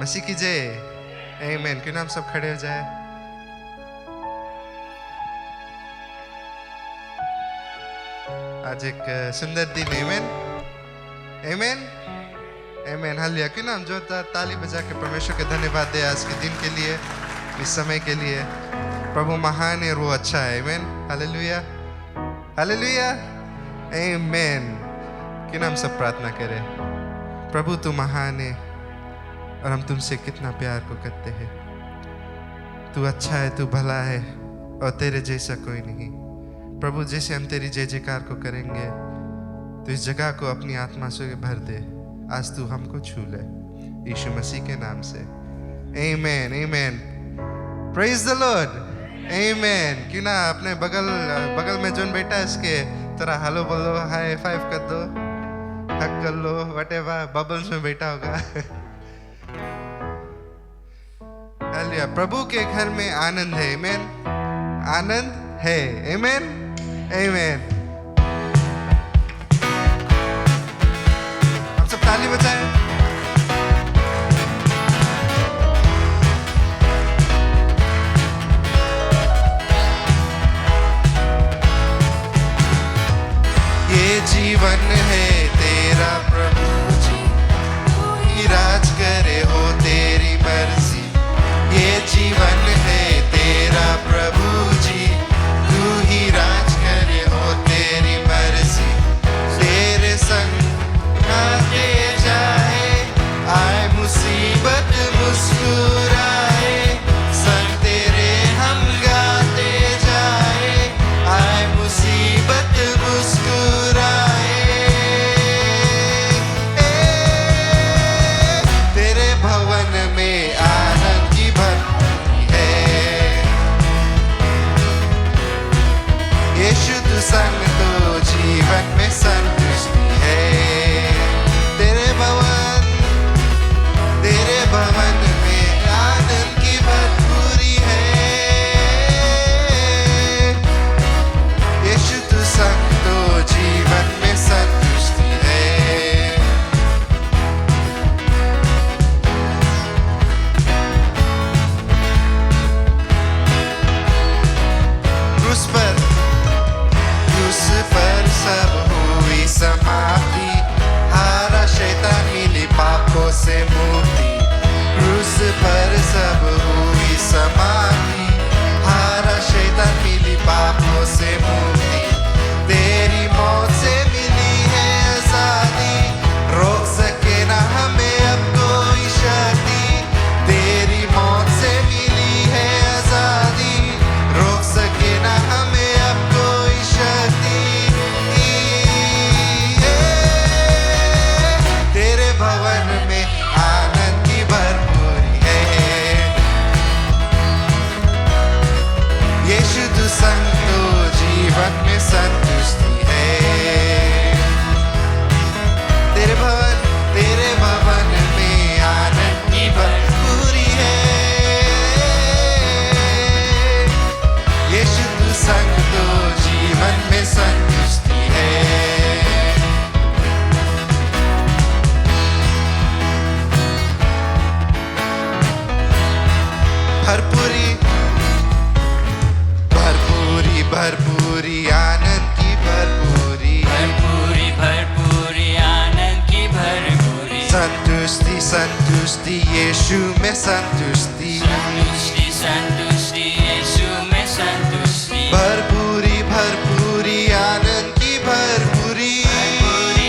मसीह की जय। आमीन। क्यों ना हम सब खड़े हो जाए। आज एक सुंदर दिन। आमीन आमीन आमीन। हालेलुया। क्यों ना हम जोरदार ताली बजा के परमेश्वर के धन्यवाद दे आज के दिन के लिए, इस समय के लिए। प्रभु महान है और वो अच्छा है। आमीन। हालेलुया हालेलुया आमीन। क्यों ना हम सब प्रार्थना करें। प्रभु तू महान है और हम तुमसे कितना प्यार को करते हैं। तू अच्छा है, तू भला है और तेरे जैसा कोई नहीं। प्रभु जैसे हम तेरी जय जयकार को करेंगे तो इस जगह को अपनी आत्मा से भर दे। आज तू हमको छू ले यीशु मसीह के नाम से। आमीन आमीन। Praise the Lord. आमीन। क्यों ना अपने बगल में जोन बैठा है इसके तरह हेलो बोलो, हाई फाइव कर दो, हक कर लो, व्हाटएवर। बबल्स में बैठा होगा। हालेलुया। प्रभु के घर में आनंद है। आमीन। आनंद है। आमीन आमीन। हम सब ताली बजाएं। ये जीवन है तेरा प्रभु जी, तू ही राज करे हो तेरी मर्जी। ये जीवन है तेरा प्रभु जी, तू ही राज करे हो तेरी मर्जी। तेरे संग आते जाए, आए मुसीबत मुस्कुराए, संग तेरे हम गाते जाए, आए मुसीबत मुस्कुराए। तेरे भवन में आनंद की भक्ति है। यीशु तू संग तो जीवन में संतुष्टि है। तेरे भवन में आनंद की भरपूरी है। यीशु तू संग तो जीवन में संतुष्टि है। क्रूस पर सब हुई समाप्ति, हारा शैतान मिली पापों से मुक्ति। क्रूस पर सब हुई समाप्ति, हारा शैतान मिली पापों से मुक्ति। तेरी मौत से मिली है आजादी, रोक सके ना हमें अब कोई शक्ति। तेरी मौत से मिली है आजादी, रोक सके ना हमें अब कोई शक्ति। तेरे भवन में आनंद की भरपूरी है। यीशु तू संग तो जीवन में संतुष्टि है। तेरे भवन में आनंद की भरपूरी है। यीशु तू संग तो जीवन में संतुष्टि है। भरपूरी भरपूरी भरपूरी आनंद की भरपूरी। भरपूरी भरपूरी आनंद की भरपूरी। संतुष्टि संतुष्टि यीशु में संतुष्टि। संतुष्टि संतुष्टि यीशु में संतुष्टि। भरपूरी भरपूरी आनंद की भरपूरी। भरपूरी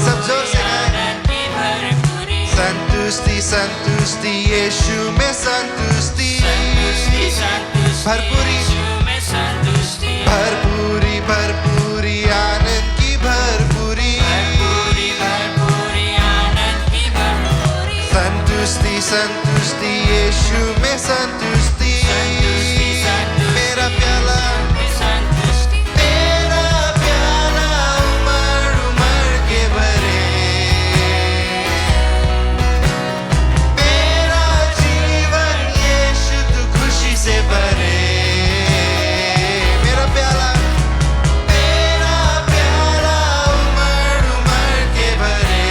सब जोर भरपूरी से गाएं। आनंद की भरपूरी। संतुष्टि संतुष्टि यीशु में संतुष्टि। संतुष्टि संतुष्टि भरपूरी यीशु में संतुष्टि। भरपूरी भरपूरी आनंद की भरपूरी। भरपूरी भरपूरी आनंद की भरपूरी। संतुष्टि संतुष्टि यीशु में संतुष्टि। संतुष्टि संतुष्टि मेरा प्याला संतुष्टि। मेरा प्याला उमड़ उमड़ के भरे। मेरा जीवन यीशु तू खुशी से भरे। मेरा प्याला उमड़ उमड़ के भरे।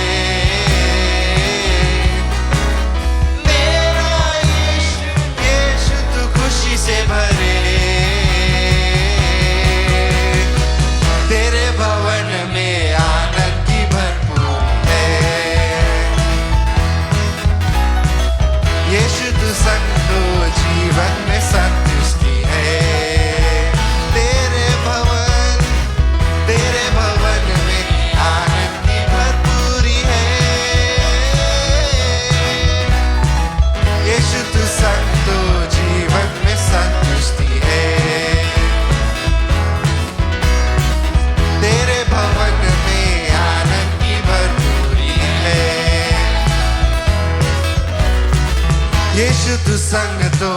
यीशु तू संग दो,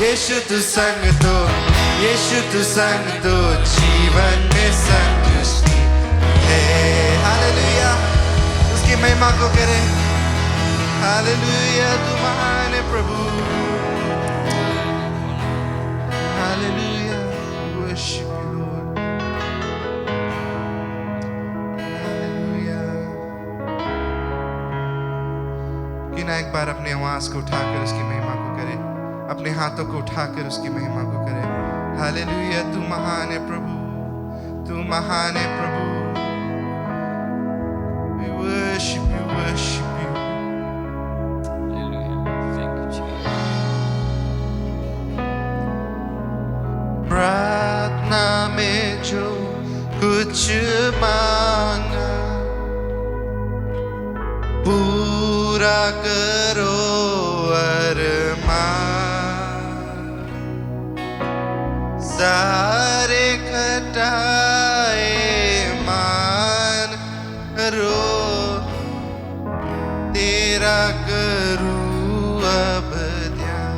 यीशु तू संग दो, यीशु तू संग दो, जीवन में संतुष्टि है। हालेलुया, उसकी महिमा को करें। हालेलुया, तू महान है प्रभु। Hallelujah, worship you Lord। Hallelujah. कि ना एक बार अपनी आवाज को उठाकर उसकी महिमा को करें, अपने हाथों को उठाकर उसकी महिमा को करें। हालेलुया, तू महान है प्रभु, तू महान है प्रभु। We worship you, worship you। Hallelujah. Thank you, Jesus. प्रार्थना में जो कुछ मांगा पूरा करो अरमान, सारे घटाए मान करो, तेरा करूँ अब ध्यान।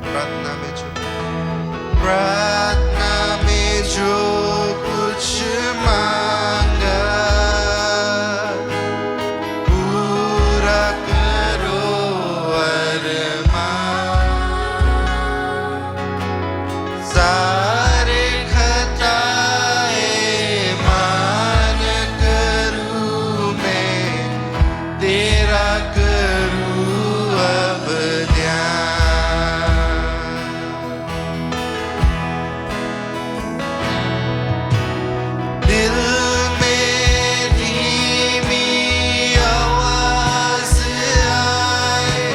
प्रार्थना में जो, प्रार्थना में जो कुछ मांगा पूरा करो अरमान, सारे खताए मान करूँ मैं, तेरा करूँ अब ध्यान। दिल में धीमी आवाज आए,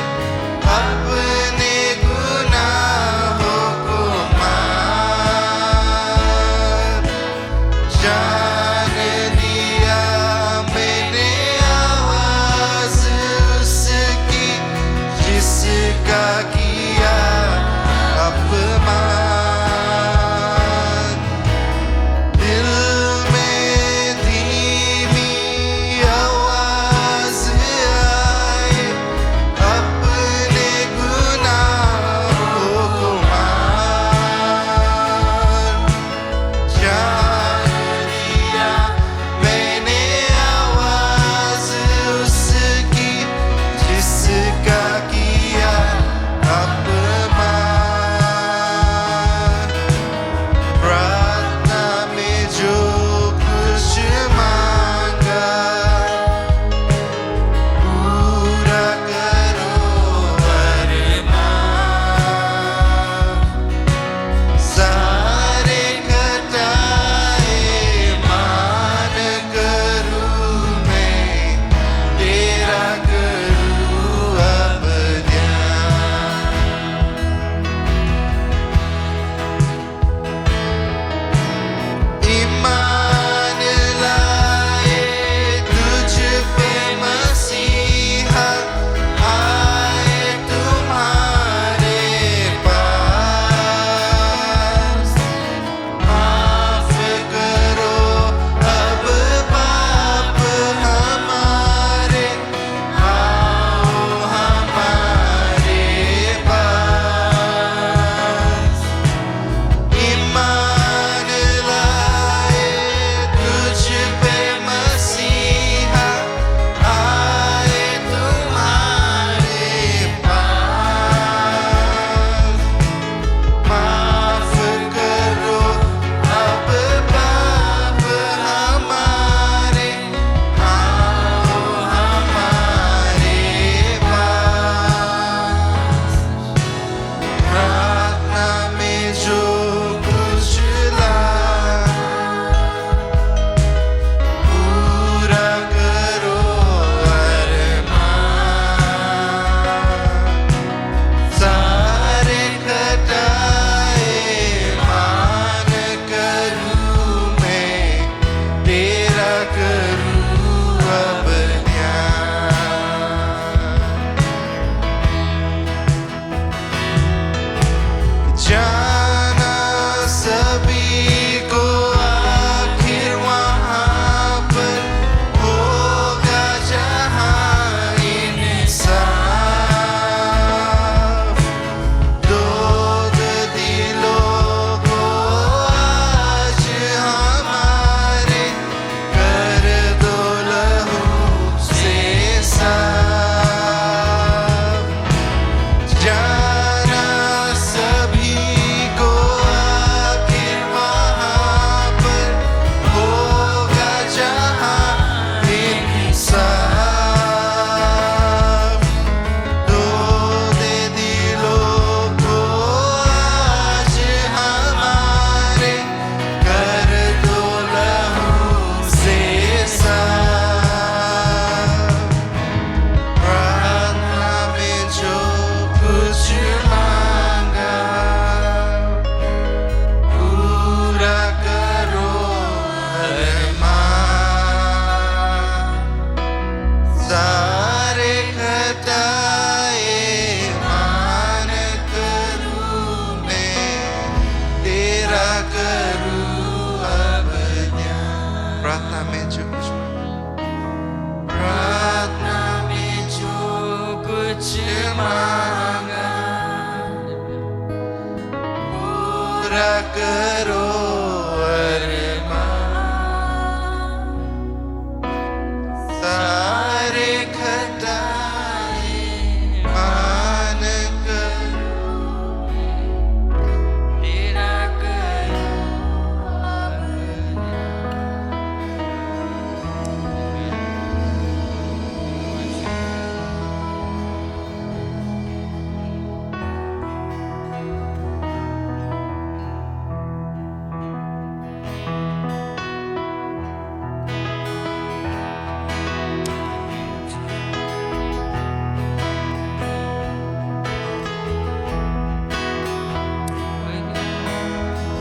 अपने गुनाहों को मान, जान लिया मैंने आवाज उसकी, जिसका किया अपमान। दिल में धीमी आवाज आए, अपने गुनाहों को मान, जान लिया मैंने आवाज उसकी, जिसका किया मांगा पूरा करो अरमान सारे खताए मान करो तेरा करो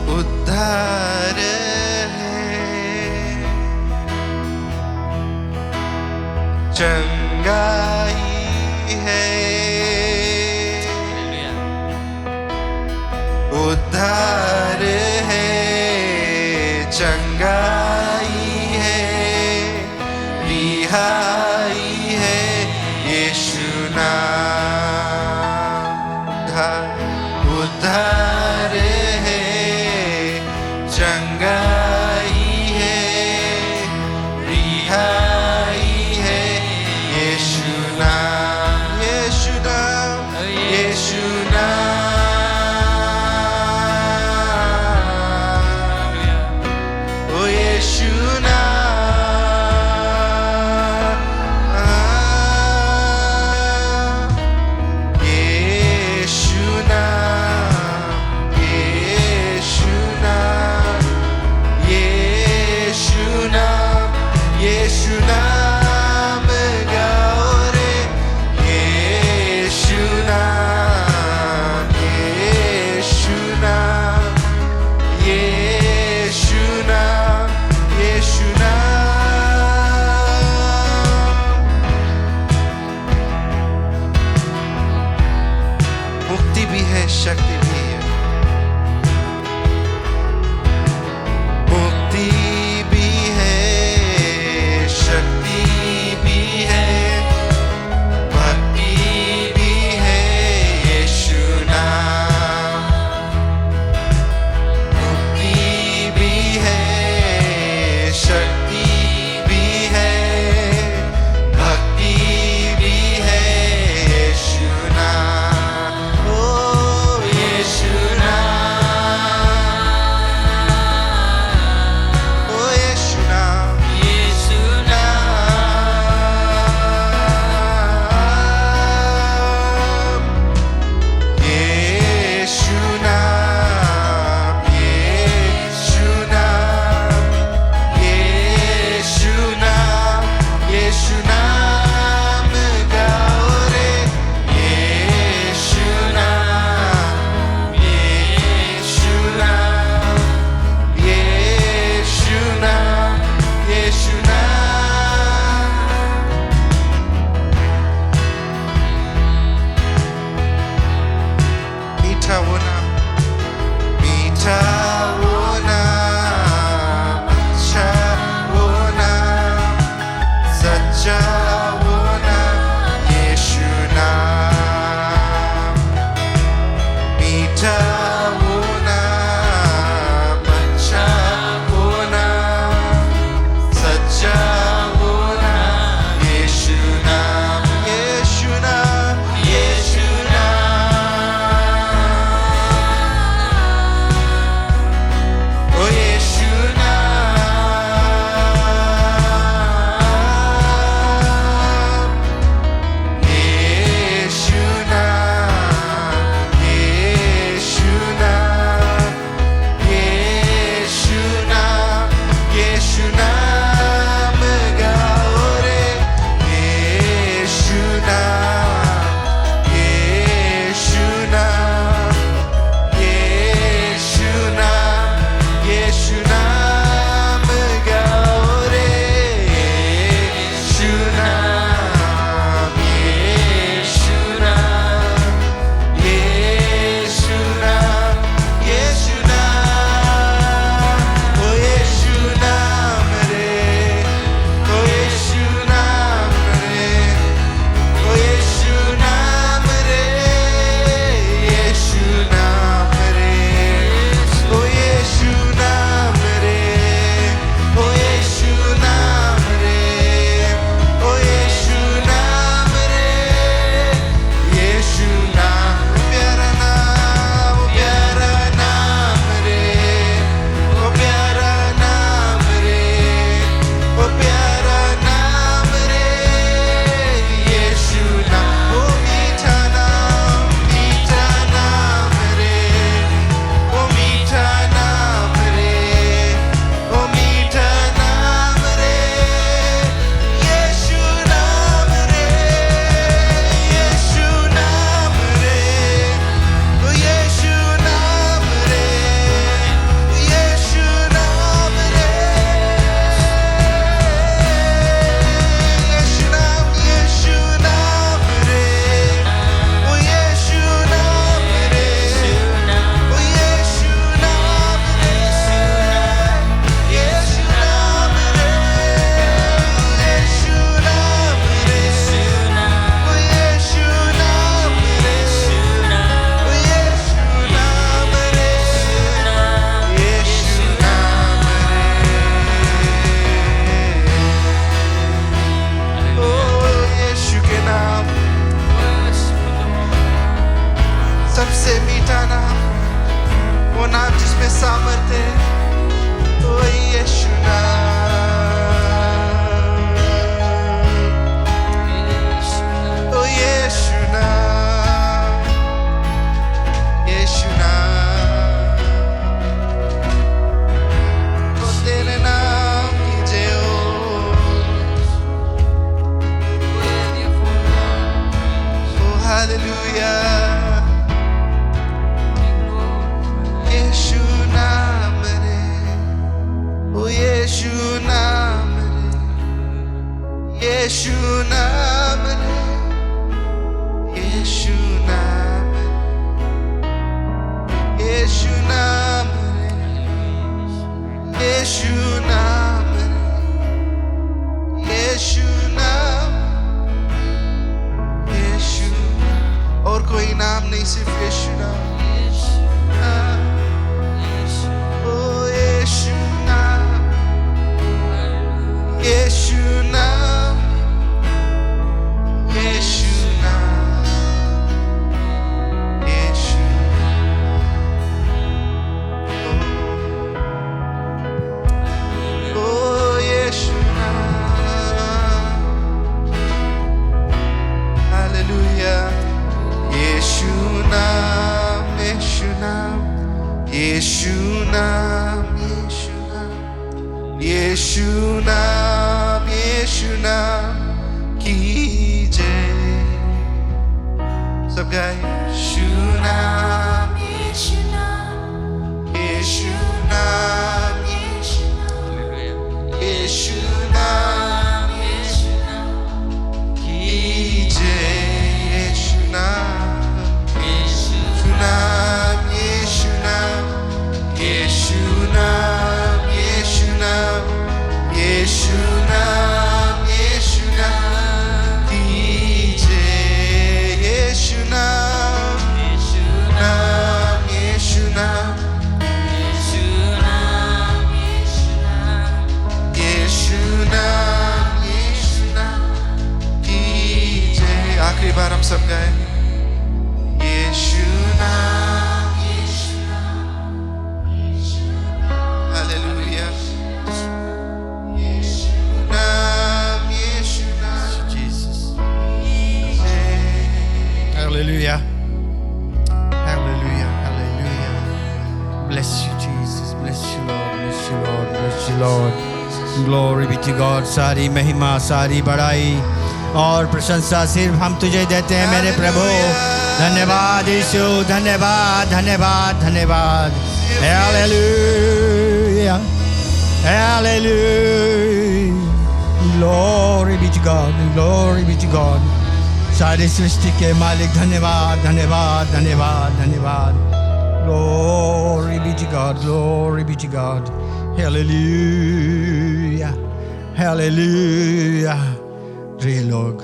उद्धार है चंगाई है उद्धार है चंगाई है रिहाई है यीशु नाम उद्धार है चंगाई है रिहाई है यीशु नाम यीशु नाम यीशु नाम ओ यीशु नाम यीशु नाम यीशु नाम यीशु नाम यीशु नाम गाओ रे यीशु नाम यीशु नाम यीशु नाम यीशु नाम मुक्ति भी है शक्ति भी है मुक्ति भी है शक्ति भी है भक्ति भी है यीशु नाम मुक्ति भी है शक्ति भी है भक्ति भी है यीशु नाम ओ सबसे मीठा नाम, वो नाम जिसमें सामर्थ्य है, ओ यीशु नाम, ओ यीशु नाम, यीशु नाम, ओ तेरे नाम की जय हो, ओ हालेलुया, यीशु नाम रे, ओ यीशु नाम रे, यीशु नाम रे, यीशु नाम रे, यीशु नाम रे, यीशु नाम रे, यीशु नाम, यीशु, और कोई नाम नहीं, सिर्फ यीशु नाम, ओ यीशु नाम, यीशु नाम, यीशु नाम, यीशु, ओ यीशु नाम, हालेलुया, यीशु नाम, यीशु नाम, यीशु नाम, यीशु नाम, यीशु नाम, यीशु नाम की जय। सब गाए, यीशु नाम, यीशु नाम, यीशु नाम, यीशु नाम, यीशु नाम की जय, यीशु नाम, यीशु नाम, यीशु नाम, यीशु नाम, यीशु नाम, यीशु नाम, यीशु नाम की जय, यीशु नाम, नाम, यीशु नाम, यीशु नाम, यीशु नाम की जय। आखिरी बार हम सब गाए, यीशु नाम, यीशु नाम, हालेलुया, यीशु नाम, यीशु नाम, Jesus. जय। Hallelujah. Hallelujah. Hallelujah. Bless you, Jesus. Bless you, Lord. Bless you, Lord. Bless you, Lord. Glory be to God. सारी महिमा, सारी बड़ाई और प्रशंसा सिर्फ हम तुझे देते हैं मेरे प्रभु। धन्यवाद यीशु, धन्यवाद, धन्यवाद, धन्यवाद। Hallelujah. Hallelujah. Glory be to God. Glory be to God. सारी सृष्टि के मालिक धन्यवाद, धन्यवाद, धन्यवाद, धन्यवाद। Glory be to God. Glory be to God. Hallelujah. Hallelujah. प्रिय लोग,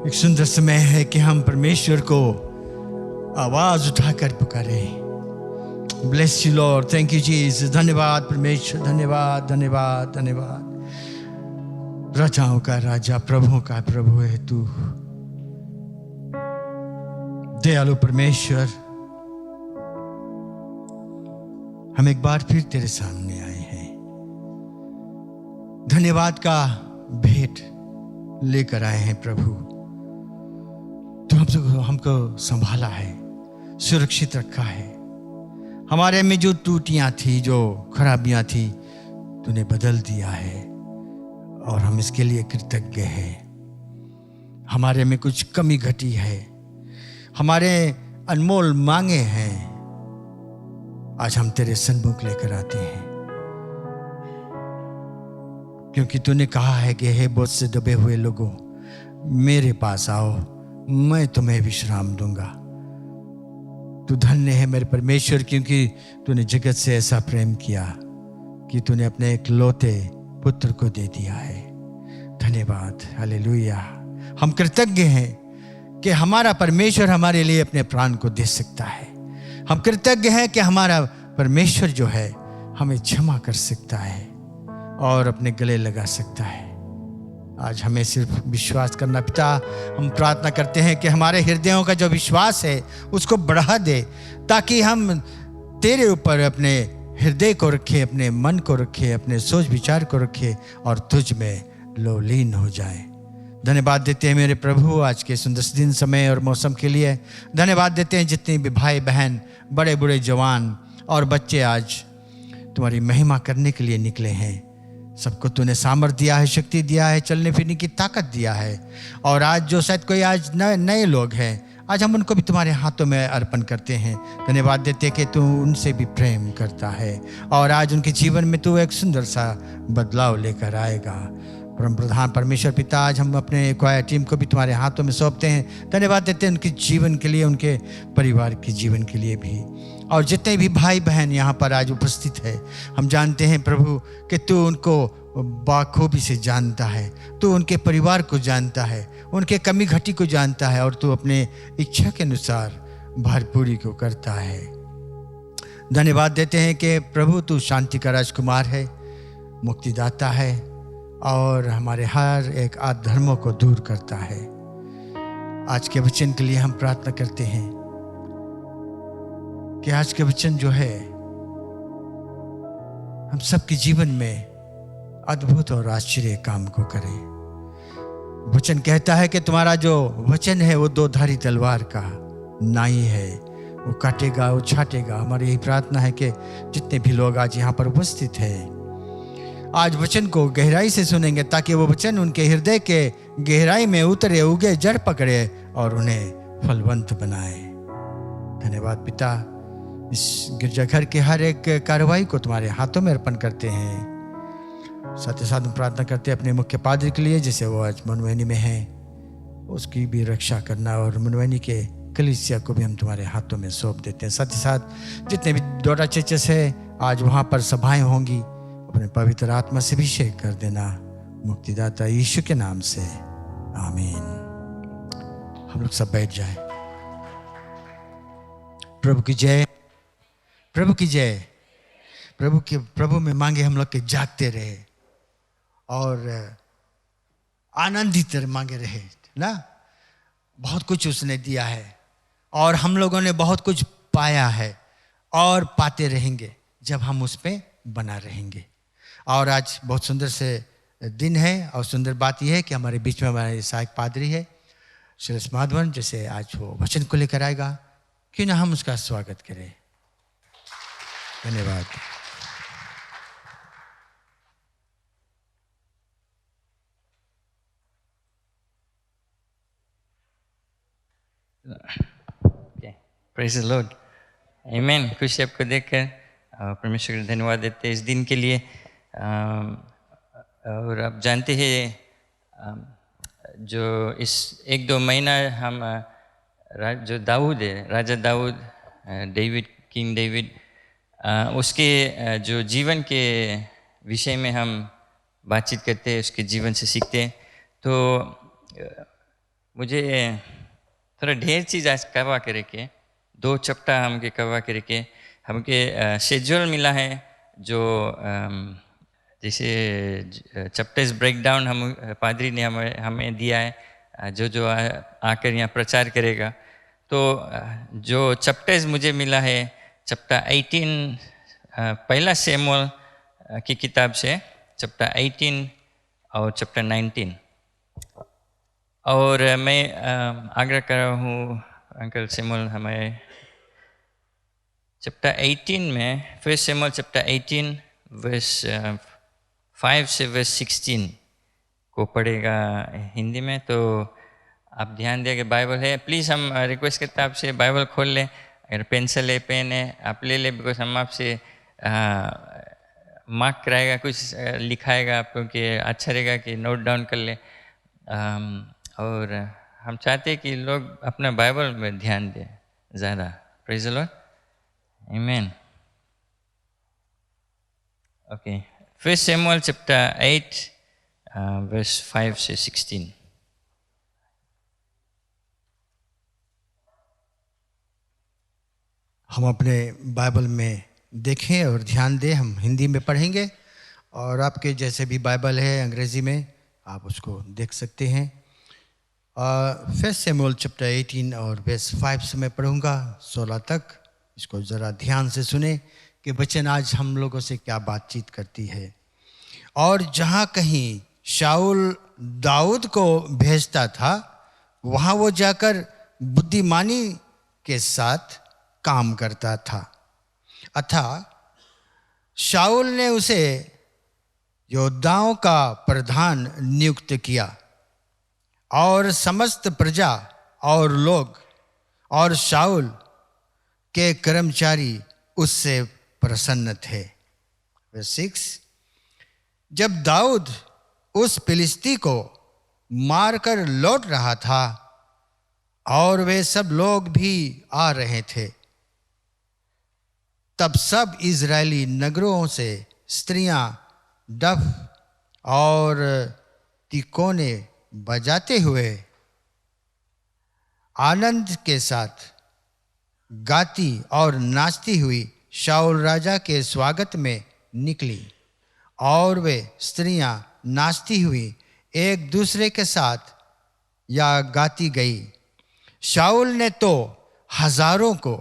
एक सुंदर समय है कि हम परमेश्वर को आवाज उठाकर पुकारें। Bless you, Lord. Thank you, Jesus. धन्यवाद परमेश्वर, धन्यवाद, धन्यवाद, धन्यवाद। राजाओं का राजा, प्रभुओं का प्रभु है तू। दयालु परमेश्वर, हम एक बार फिर तेरे सामने आए हैं। धन्यवाद का भेंट लेकर आए हैं प्रभु। तो हमको संभाला है, सुरक्षित रखा है। हमारे में जो त्रुटियां थी, जो खराबियां थी, तूने बदल दिया है और हम इसके लिए कृतज्ञ हैं। हमारे में कुछ कमी घटी है, हमारे अनमोल मांगे हैं, आज हम तेरे सन्मुख लेकर आते हैं, क्योंकि तूने कहा है कि हे बोझ से दबे हुए लोगों, मेरे पास आओ, मैं तुम्हें विश्राम दूंगा। तू धन्य है मेरे परमेश्वर, क्योंकि तूने जगत से ऐसा प्रेम किया कि तूने अपने इकलौते पुत्र को दे दिया है। धन्यवाद, हालेलुया। हम कृतज्ञ हैं कि हमारा परमेश्वर हमारे लिए अपने प्राण को दे सकता है। हम कृतज्ञ हैं कि हमारा परमेश्वर जो है हमें क्षमा कर सकता है और अपने गले लगा सकता है। आज हमें सिर्फ विश्वास करना। पिता, हम प्रार्थना करते हैं कि हमारे हृदयों का जो विश्वास है उसको बढ़ा दे, ताकि हम तेरे ऊपर अपने हृदय को रखे, अपने मन को रखे, अपने सोच विचार को रखे और तुझ में लोलीन हो जाए। धन्यवाद देते हैं मेरे प्रभु आज के सुंदर दिन, समय और मौसम के लिए। धन्यवाद देते हैं जितने भी भाई बहन, बड़े बूढ़े, जवान और बच्चे आज तुम्हारी महिमा करने के लिए निकले हैं। सबको तूने सामर्थ्य दिया है, शक्ति दिया है, चलने फिरने की ताकत दिया है। और आज जो शायद कोई आज नए लोग हैं, आज हम उनको भी तुम्हारे हाथों में अर्पण करते हैं। धन्यवाद देते हैं कि तू उनसे भी प्रेम करता है और आज उनके जीवन में तू एक सुंदर सा बदलाव लेकर आएगा। परम प्रधान परमेश्वर पिता, आज हम अपने क्वायर टीम को भी तुम्हारे हाथों में सौंपते हैं। धन्यवाद देते हैं उनके जीवन के लिए, उनके परिवार के जीवन के लिए भी। और जितने भी भाई बहन यहाँ पर आज उपस्थित है, हम जानते हैं प्रभु कि तू उनको बाखूबी से जानता है, तू उनके परिवार को जानता है, उनके कमी घटी को जानता है और तू अपने इच्छा के अनुसार भरपूरी को करता है। धन्यवाद देते हैं कि प्रभु तू शांति का राजकुमार है, मुक्तिदाता है और हमारे हर एक अधर्मों को दूर करता है। आज के वचन के लिए हम प्रार्थना करते हैं कि आज के वचन जो है हम सबके जीवन में अद्भुत और आश्चर्य काम को करे। वचन कहता है कि तुम्हारा जो वचन है वो दो धारी तलवार का नाई है, वो काटेगा, वो छाटेगा। हमारी यही प्रार्थना है कि जितने भी लोग आज यहाँ पर उपस्थित हैं आज वचन को गहराई से सुनेंगे, ताकि वो वचन उनके हृदय के गहराई में उतरे, उगे, जड़ पकड़े और उन्हें फलवंत बनाए। धन्यवाद पिता, इस गिरजाघर के हर एक कार्रवाई को तुम्हारे हाथों में अर्पण करते हैं। साथ ही साथ हम प्रार्थना करते हैं अपने मुख्य पादरी के लिए, जैसे वो आज मनवैनी में है, उसकी भी रक्षा करना और मनवैनी के कलीसिया को भी हम तुम्हारे हाथों में सौंप देते हैं। साथ ही साथ जितने भी डोरा चर्चेस है आज वहाँ पर सभाएं होंगी, अपने पवित्र आत्मा से अभिषेक कर देना, मुक्तिदाता यीशु के नाम से, आमीन। हम लोग सब बैठ जाए। प्रभु की जय, प्रभु की जय। प्रभु में मांगे हम लोग के जागते रहे और आनंदित मांगे रहे ना। बहुत कुछ उसने दिया है और हम लोगों ने बहुत कुछ पाया है और पाते रहेंगे जब हम उस पे बना रहेंगे। और आज बहुत सुंदर से दिन है और सुंदर बात यह है कि हमारे बीच में हमारे सहायक पादरी है श्रेष्ठ माधवन, जैसे आज वो वचन को लेकर आएगा, क्यों ना हम उसका स्वागत करें। धन्यवाद। प्रेज द लॉर्ड, आमीन। खुशी आपको देखकर परमेश्वर को धन्यवाद देते हैं इस दिन के लिए। और आप जानते हैं जो इस 1-2 महीना हम जो दाऊद है, राजा दाऊद, डेविड, किंग डेविड, उसके जो जीवन के विषय में हम बातचीत करते हैं, उसके जीवन से सीखते हैं। तो मुझे थोड़ा ढेर चीज़ आज कवा करे के 2 चैप्टर हमके कवा करे के हमके शेड्यूल मिला है, जो जैसे चैप्टर्स ब्रेकडाउन हम पादरी ने हमें दिया है, जो आकर यहाँ प्रचार करेगा। तो जो चैप्टर्स मुझे मिला है, चैप्टर 18 पहला शमूएल की किताब से, चैप्टर 18 और चैप्टर 19। और मैं आग्रह कर रहा हूँ अंकल शमूएल, हमें चैप्टर 18 में, फर्स्ट शमूएल चैप्टर 18 वर्स 5 से वर्स 16 को पढ़ेगा हिंदी में। तो आप ध्यान दें कि बाइबल है, प्लीज़ हम रिक्वेस्ट करते हैं आपसे बाइबल खोल लें, अगर पेंसिल है, पेन है आप ले लें, बिकॉज हम आपसे मार्क कराएगा, कुछ लिखाएगा आपको कि अच्छा रहेगा कि नोट डाउन कर ले। और हम चाहते हैं कि लोग अपना बाइबल में ध्यान दें ज़्यादा। प्रेज द लॉर्ड, आमीन। ओके, फर्स्ट शमूएल चैप्टर 8 वर्स 5 से 16। हम अपने बाइबल में देखें और ध्यान दें। हम हिंदी में पढ़ेंगे और आपके जैसे भी बाइबल है अंग्रेज़ी में आप उसको देख सकते हैं। फर्स्ट शमूएल चैप्टर 18 और वर्स 5 से मैं पढ़ूंगा 16 तक। इसको ज़रा ध्यान से सुने कि वचन आज हम लोगों से क्या बातचीत करती है। और जहाँ कहीं शाऊल दाऊद को भेजता था, वहाँ वो जाकर बुद्धिमानी के साथ काम करता था। अतः शाऊल ने उसे योद्धाओं का प्रधान नियुक्त किया और समस्त प्रजा और लोग और शाऊल के कर्मचारी उससे प्रसन्न थे। वर्स 6, जब दाऊद उस फिलिस्ती को मारकर लौट रहा था और वे सब लोग भी आ रहे थे, तब सब इजरायली नगरों से स्त्रियां डफ और तिकोने बजाते हुए आनंद के साथ गाती और नाचती हुई शाऊल राजा के स्वागत में निकली। और वे स्त्रियां नाचती हुई एक दूसरे के साथ या गाती गई। शाऊल ने तो हजारों को,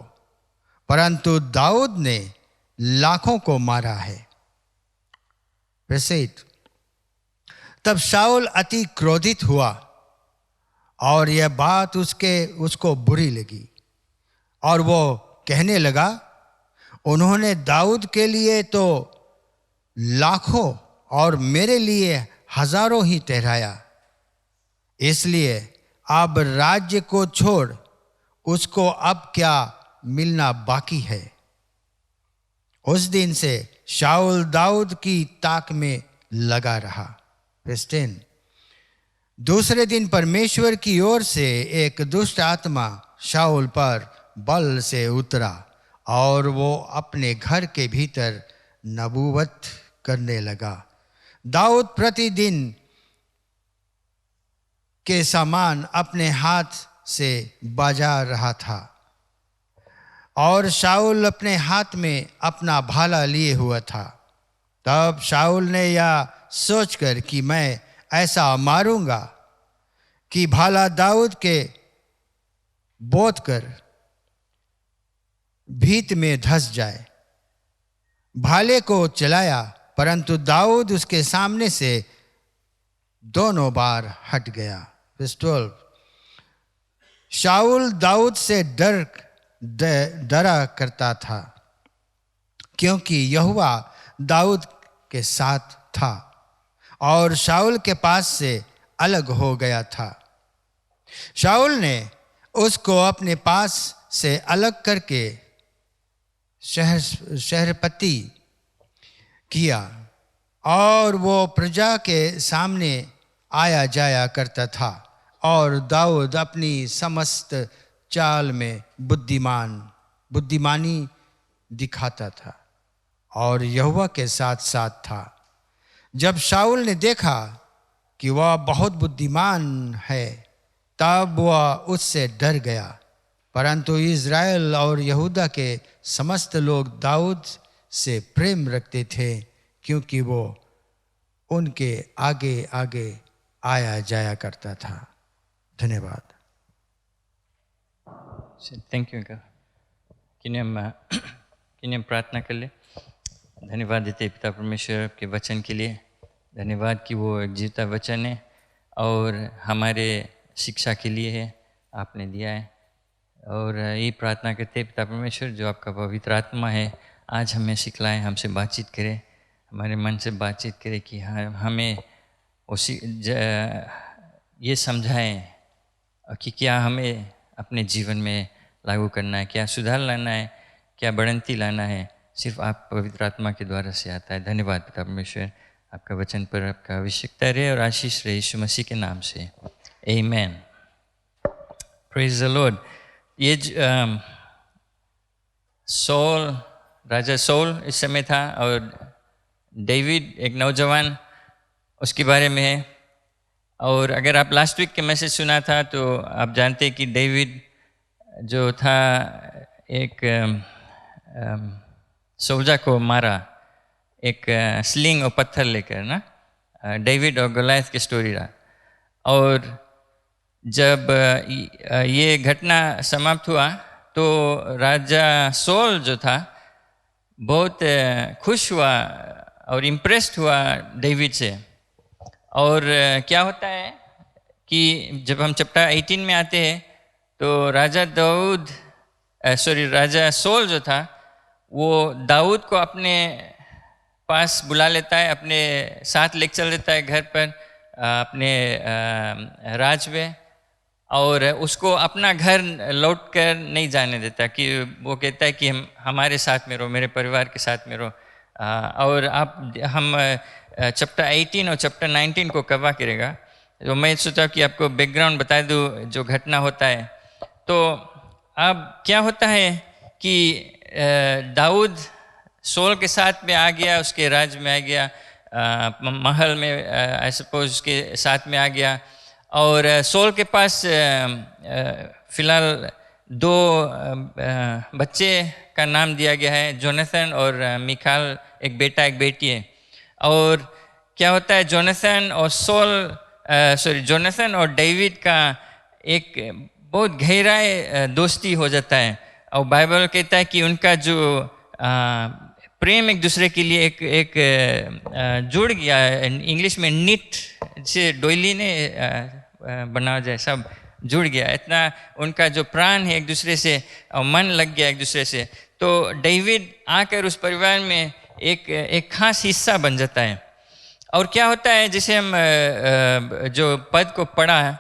परंतु दाऊद ने लाखों को मारा है। वर्स 8, तब शाऊल अति क्रोधित हुआ और यह बात उसको बुरी लगी और वो कहने लगा, उन्होंने दाऊद के लिए तो लाखों और मेरे लिए हजारों ही ठहराया, इसलिए अब राज्य को छोड़ उसको अब क्या मिलना बाकी है। उस दिन से शाऊल दाऊद की ताक में लगा रहा। वर्स 10, दूसरे दिन परमेश्वर की ओर से एक दुष्ट आत्मा शाऊल पर बल से उतरा और वो अपने घर के भीतर नबूवत करने लगा। दाऊद प्रतिदिन के सामान अपने हाथ से बजा रहा था और शाऊल अपने हाथ में अपना भाला लिए हुआ था। तब शाऊल ने यह सोचकर कि मैं ऐसा मारूंगा कि भाला दाऊद के बोत कर भीत में धंस जाए, भाले को चलाया, परंतु दाऊद उसके सामने से दोनों बार हट गया। वर्स 12, शाऊल दाऊद से डरा करता था, क्योंकि यहोवा दाऊद के साथ था और शाऊल के पास से अलग हो गया था। शाऊल ने उसको अपने पास से अलग करके शहरपति किया और वो प्रजा के सामने आया जाया करता था और दाऊद अपनी समस्त चाल में बुद्धिमानी दिखाता था और यहोवा के साथ साथ था। जब शाऊल ने देखा कि वह बहुत बुद्धिमान है, तब वह उससे डर गया, परंतु इज़राइल और यहूदा के समस्त लोग दाऊद से प्रेम रखते थे, क्योंकि वो उनके आगे आगे आया जाया करता था। धन्यवाद। Thank you. किन्हें हम प्रार्थना कर ले। धन्यवाद देते पिता परमेश्वर के वचन के लिए। धन्यवाद कि वो एक जीवता वचन है और हमारे शिक्षा के लिए है, आपने दिया है। और ये प्रार्थना करते पिता परमेश्वर, जो आपका पवित्र आत्मा है आज हमें सिखलाए, हमसे बातचीत करे, हमारे मन से बातचीत करे कि हमें उसी ये समझाएं कि क्या हमें अपने जीवन में लागू करना है, क्या सुधार लाना है, क्या बढ़ंती लाना है, सिर्फ आप पवित्र आत्मा के द्वारा से आता है। धन्यवाद पिता परमेश्वर, आपका वचन पर आपका अभिषेकता रहे और आशीष रहे, यीशु मसीह के नाम से, आमीन। Praise the Lord. ये राजा सौल इस समय था और डेविड एक नौजवान उसके बारे में है। और अगर आप लास्ट वीक के मैसेज सुना था तो आप जानते कि डेविड जो था एक सोल्जर को मारा, एक स्लिंग और पत्थर लेकर ना, डेविड और गोलायत की स्टोरी रहा। और जब ये घटना समाप्त हुआ तो राजा सोल जो था बहुत खुश हुआ और इम्प्रेस्ड हुआ डेविड से। और क्या होता है कि जब हम चैप्टर 18 में आते हैं तो राजा सोल जो था वो दाऊद को अपने पास बुला लेता है, अपने साथ लेकर चल देता है घर पर, अपने राज में, और उसको अपना घर लौट कर नहीं जाने देता, कि वो कहता है कि हमारे साथ में रहो, मेरे परिवार के साथ में रहो। और हम चैप्टर 18 और चैप्टर 19 को कवर करेगा। तो मैं सोचा कि आपको बैकग्राउंड बता दूं जो घटना होता है। तो अब क्या होता है कि दाऊद सोल के साथ में आ गया, उसके राज में आ गया, महल में आई सपोज उसके साथ में आ गया। और सोल के पास फिलहाल 2 बच्चे का नाम दिया गया है, जोनाथन और मिकाल, एक बेटा एक बेटी है। और क्या होता है, जोनाथन और डेविड का एक बहुत गहरा दोस्ती हो जाता है। और बाइबल कहता है कि उनका जो प्रेम एक दूसरे के लिए एक जुड़ गया। इंग्लिश में निट से डोइली ने बना जाए, सब जुड़ गया, इतना उनका जो प्राण है एक दूसरे से और मन लग गया एक दूसरे से। तो डेविड आकर उस परिवार में एक खास हिस्सा बन जाता है। और क्या होता है, जैसे हम जो पद को पढ़ा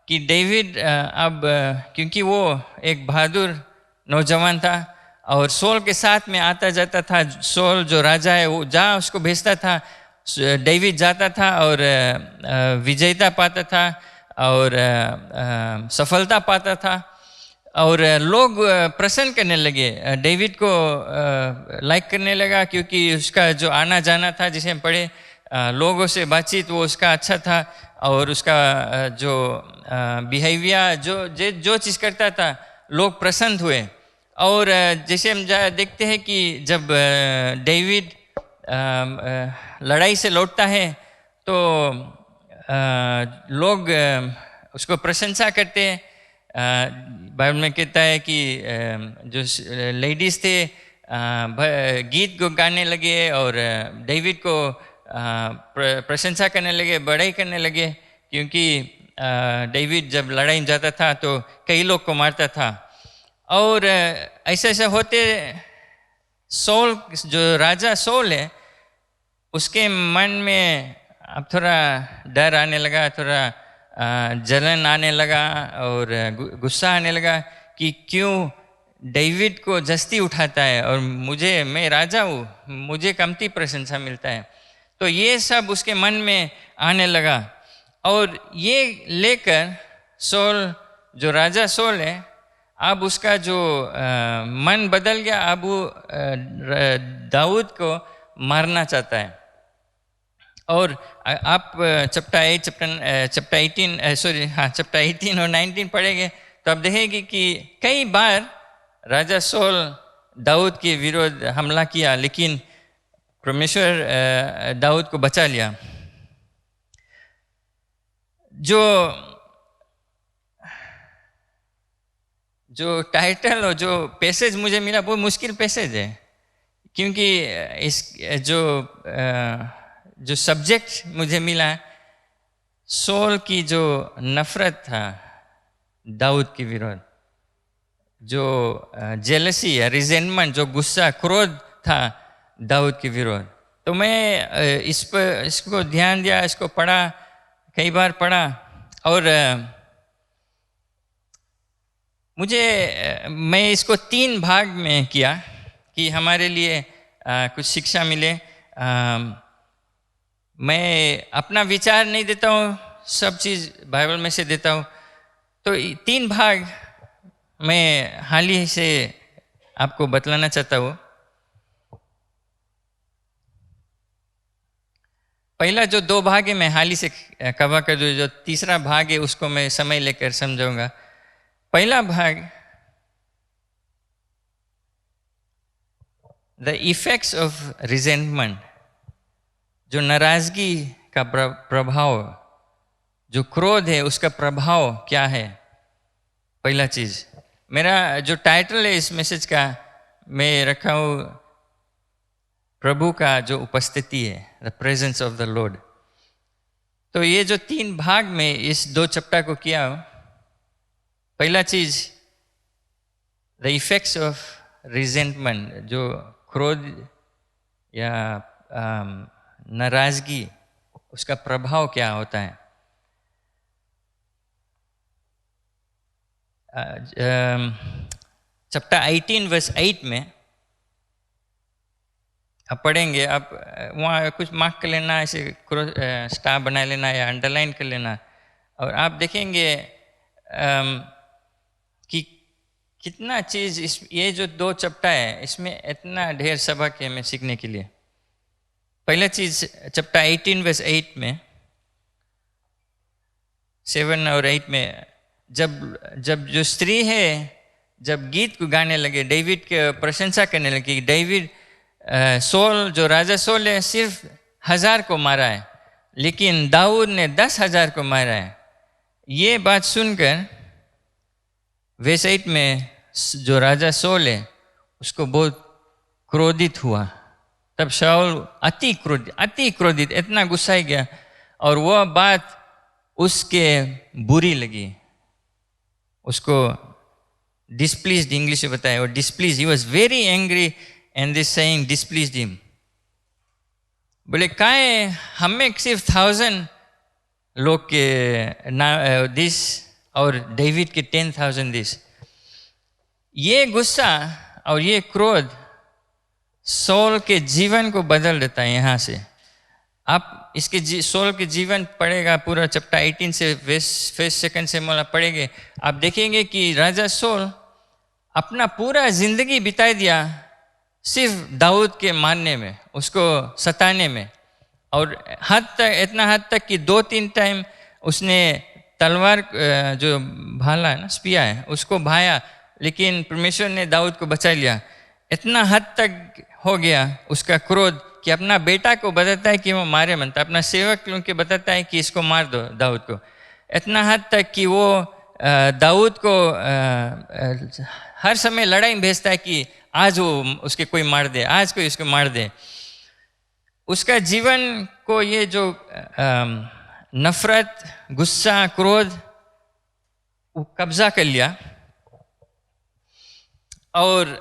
कि डेविड अब क्योंकि वो एक बहादुर नौजवान था और सोल के साथ में आता जाता था, सोल जो राजा है वो जहाँ उसको भेजता था डेविड जाता था और विजयता पाता था और सफलता पाता था। और लोग प्रसन्न करने लगे, डेविड को लाइक करने लगा, क्योंकि उसका जो आना जाना था, जिसे हम पढ़े, लोगों से बातचीत वो उसका अच्छा था। और उसका जो बिहेवियर, जो चीज़ करता था, लोग प्रसन्न हुए। और जैसे हम देखते हैं कि जब डेविड लड़ाई से लौटता है तो लोग उसको प्रशंसा करते हैं। बाइबल में कहता है कि जो लेडीज़ थे गीत को गाने लगे और डेविड को प्रशंसा करने लगे, बड़ाई करने लगे, क्योंकि डेविड जब लड़ाई में जाता था तो कई लोग को मारता था। और ऐसा होते सोल, जो राजा सोल है, उसके मन में अब थोड़ा डर आने लगा, थोड़ा जलन आने लगा और गुस्सा आने लगा कि क्यों डेविड को जस्ती उठाता है और मैं राजा हूँ, मुझे कमती प्रशंसा मिलता है। तो ये सब उसके मन में आने लगा। और ये लेकर सोल, जो राजा सोल है, अब उसका जो मन बदल गया, अब वो दाऊद को मारना चाहता है। और आप चैप्टर 18 और 19 पढ़ेंगे तो आप देखेंगे कि कई बार राजा सोल दाऊद के विरोध हमला किया, लेकिन परमेश्वर दाऊद को बचा लिया। जो टाइटल और जो पैसेज मुझे मिला वो मुश्किल पैसेज है, क्योंकि इस जो सब्जेक्ट मुझे मिला, सोल की जो नफरत था दाऊद के विरोध, जो जेलसी या रिजेंटमेंट, जो गुस्सा, क्रोध था दाऊद के विरोध। तो मैं इसको ध्यान दिया, इसको पढ़ा, कई बार पढ़ा। और मैं इसको 3 भाग में किया कि हमारे लिए कुछ शिक्षा मिले। मैं अपना विचार नहीं देता हूँ, सब चीज़ बाइबल में से देता हूँ। तो 3 भाग मैं हाल ही से आपको बतलाना चाहता हूँ। पहला जो 2 भाग है मैं हाल ही से कवर कर दूँ, जो तीसरा भाग है उसको मैं समय लेकर समझाऊंगा। पहला भाग, द इफेक्ट्स ऑफ रिजेंटमेंट, जो नाराजगी का प्रभाव, जो क्रोध है उसका प्रभाव क्या है। पहला चीज, मेरा जो टाइटल है इस मैसेज का, मैं रखा हूँ प्रभु का जो उपस्थिति है, the presence of the Lord. तो ये जो 3 भाग में इस 2 चैप्टर को किया हूँ। पहला चीज, द इफेक्ट्स ऑफ रिजेंटमेंट, जो क्रोध या नाराजगी, उसका प्रभाव क्या होता है। चैप्टर 18 वर्स 8 में आप पढ़ेंगे। आप वहाँ कुछ मार्क कर लेना, ऐसे स्टार बना लेना या अंडरलाइन कर लेना, और आप देखेंगे कि कितना चीज़ इस ये जो 2 चैप्टर है इसमें इतना ढेर सबक है हमें सीखने के लिए। पहला चीज़, चैप्टर 18 वर्स 8 में, 7 और 8 में, जब जो स्त्री है जब गीत को गाने लगे, डेविड की प्रशंसा करने लगी। डेविड सोल, जो राजा सोल है, सिर्फ 1000 को मारा है, लेकिन दाऊद ने 10,000 को मारा है। ये बात सुनकर वर्स 8 में जो राजा सोल है उसको बहुत क्रोधित हुआ। तब शाऊल अति क्रोधित, इतना गुस्सा गया, और वह बात उसके बुरी लगी, उसको डिस्प्लीज्ड, इंग्लिश में बताया, और displease, he was very angry and this saying displeased him. बोले काहे हमें सिर्फ 1000 लोग के दिस और डेविड के 10,000 दिस। ये गुस्सा और ये क्रोध सोल के जीवन को बदल देता है। यहाँ से आप इसके सोल के जीवन पढ़ेगा, पूरा चैप्टर 18 से फर्स्ट सेकंड से मोला पढ़ेंगे, आप देखेंगे कि राजा सोल अपना पूरा जिंदगी बिता दिया सिर्फ दाऊद के मारने में, उसको सताने में, और इतना हद तक कि 2-3 टाइम उसने तलवार जो भाला है ना, स्पिया है, उसको भाया, लेकिन परमेश्वर ने दाऊद को बचा लिया। इतना हद तक हो गया उसका क्रोध कि अपना बेटा को बताता है कि वो मारे मनता, अपना सेवक लोग के बताता है कि इसको मार दो दाऊद को। इतना हद तक कि वो दाऊद को हर समय लड़ाई में भेजता है कि आज वो उसके कोई मार दे, आज कोई उसको मार दे। उसका जीवन को ये जो नफरत, गुस्सा, क्रोध कब्जा कर लिया, और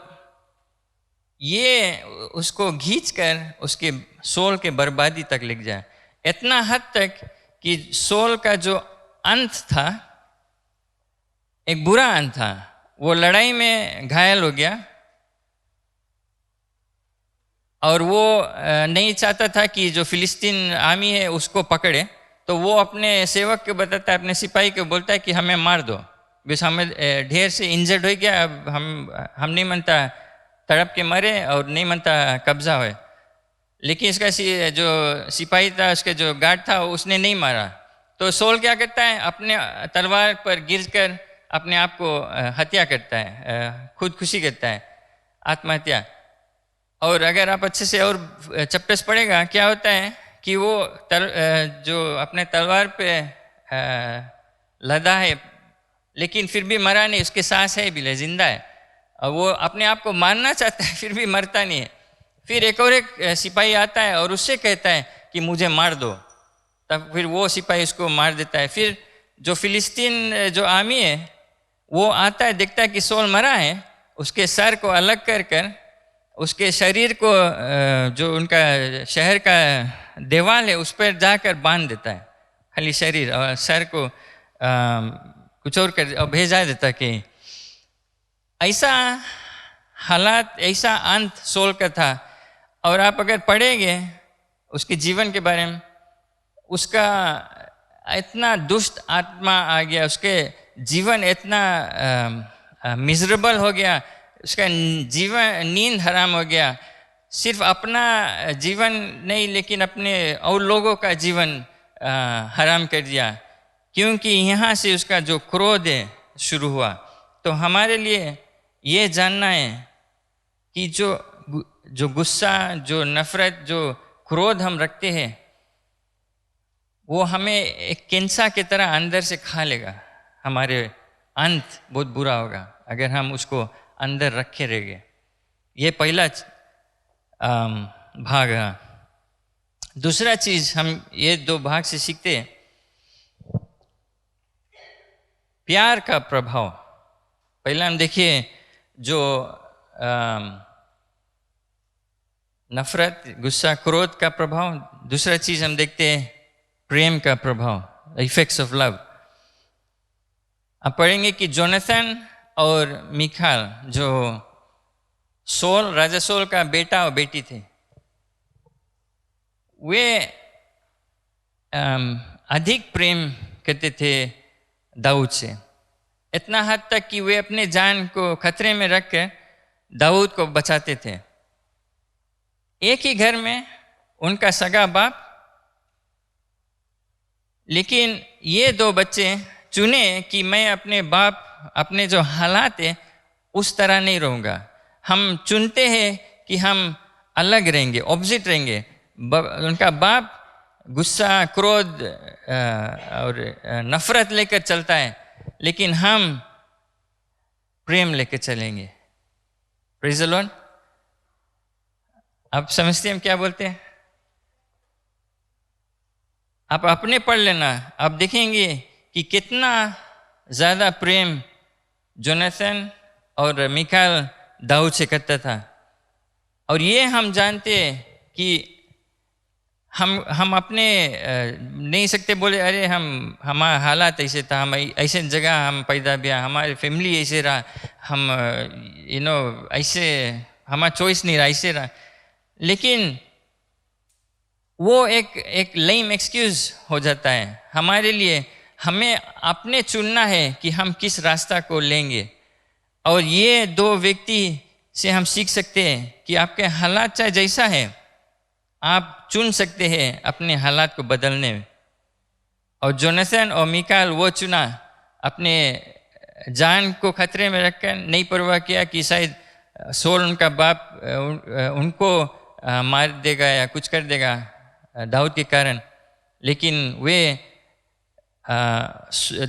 ये उसको खींचकर उसके सोल के बर्बादी तक ले जाए। इतना हद तक कि सोल का जो अंत था, एक बुरा अंत था, वो लड़ाई में घायल हो गया, और वो नहीं चाहता था कि जो फिलिस्तीन आर्मी है उसको पकड़े, तो वो अपने सेवक को बताता है, अपने सिपाही को बोलता है कि हमें मार दो, बस हमें ढेर से इंजर्ड हो गया, अब हम नहीं मनता तड़प के मरे और नहीं मनता कब्जा होए। लेकिन इसका जो सिपाही था, उसका जो गार्ड था, उसने नहीं मारा। तो सोल क्या करता है, अपने तलवार पर गिरकर अपने आप को हत्या करता है, खुदकुशी करता है, आत्महत्या। और अगर आप अच्छे से और चैप्टर्स पढ़ेगा, क्या होता है कि वो जो अपने तलवार पे लदा है, लेकिन फिर भी मरा नहीं, उसके सांस है भी, जिंदा है, और वो अपने आप को मारना चाहता है, फिर भी मरता नहीं है। फिर एक और एक सिपाही आता है और उससे कहता है कि मुझे मार दो, तब फिर वो सिपाही उसको मार देता है। फिर जो फिलिस्तीन जो आर्मी है वो आता है, देखता है कि सोल मरा है, उसके सर को अलग कर कर उसके शरीर को जो उनका शहर का दीवार है उस पर जाकर बांध देता है, खाली शरीर, और सर को कुछ और कर और भेजा देता है। कि ऐसा हालात, ऐसा अंत सोल का था। और आप अगर पढ़ेंगे उसके जीवन के बारे में, उसका इतना दुष्ट आत्मा आ गया, उसके जीवन इतना मिजरेबल हो गया, उसका जीवन नींद हराम हो गया। सिर्फ अपना जीवन नहीं, लेकिन अपने और लोगों का जीवन हराम कर दिया, क्योंकि यहाँ से उसका जो क्रोध है शुरू हुआ। तो हमारे लिए ये जानना है कि जो गुस्सा, जो नफरत, जो क्रोध हम रखते हैं, वो हमें एक कैंसर की तरह अंदर से खा लेगा। हमारे अंत बहुत बुरा होगा अगर हम उसको अंदर रखे रहेंगे। ये पहला भाग है। दूसरा चीज हम ये दो भाग से सीखते हैं, प्यार का प्रभाव। पहला हम देखिए जो नफरत, गुस्सा, क्रोध का प्रभाव। दूसरा चीज हम देखते हैं प्रेम का प्रभाव, इफेक्ट्स ऑफ लव। आप पढ़ेंगे कि जोनाथन और मिकाल जो सोल, राजा सोल का बेटा और बेटी थे, वे अधिक प्रेम करते थे दाऊद से, इतना हद तक कि वे अपने जान को खतरे में रख कर दाऊद को बचाते थे। एक ही घर में उनका सगा बाप, लेकिन ये दो बच्चे चुने कि मैं अपने बाप, अपने जो हालात है उस तरह नहीं रहूँगा। हम चुनते हैं कि हम अलग रहेंगे, ऑपोजिट रहेंगे। उनका बाप गुस्सा, क्रोध और नफरत लेकर चलता है, लेकिन हम प्रेम लेकर चलेंगे। Praise the Lord. आप समझते हैं हम क्या बोलते हैं? आप अपने पढ़ लेना, आप देखेंगे कि कितना ज़्यादा प्रेम जोनाथन और मिकाल दाऊद से करता था। और ये हम जानते हैं कि हम अपने नहीं सकते बोले अरे हमारा हालात ऐसे था, हम ऐसे जगह हम पैदा भी, हमारी फैमिली ऐसे रहा, हम ऐसे हमारा चॉइस नहीं रहा, ऐसे रहा। लेकिन वो एक लेम एक्सक्यूज हो जाता है हमारे लिए। हमें अपने चुनना है कि हम किस रास्ता को लेंगे। और ये दो व्यक्ति से हम सीख सकते हैं कि आपके हालात चाहे जैसा है, आप चुन सकते हैं अपने हालात को बदलने में। और जोनाथन और मिकाल वो चुना, अपने जान को खतरे में रखकर, नहीं परवाह किया कि शायद सोल उनका बाप उनको मार देगा या कुछ कर देगा दाऊद के कारण। लेकिन वे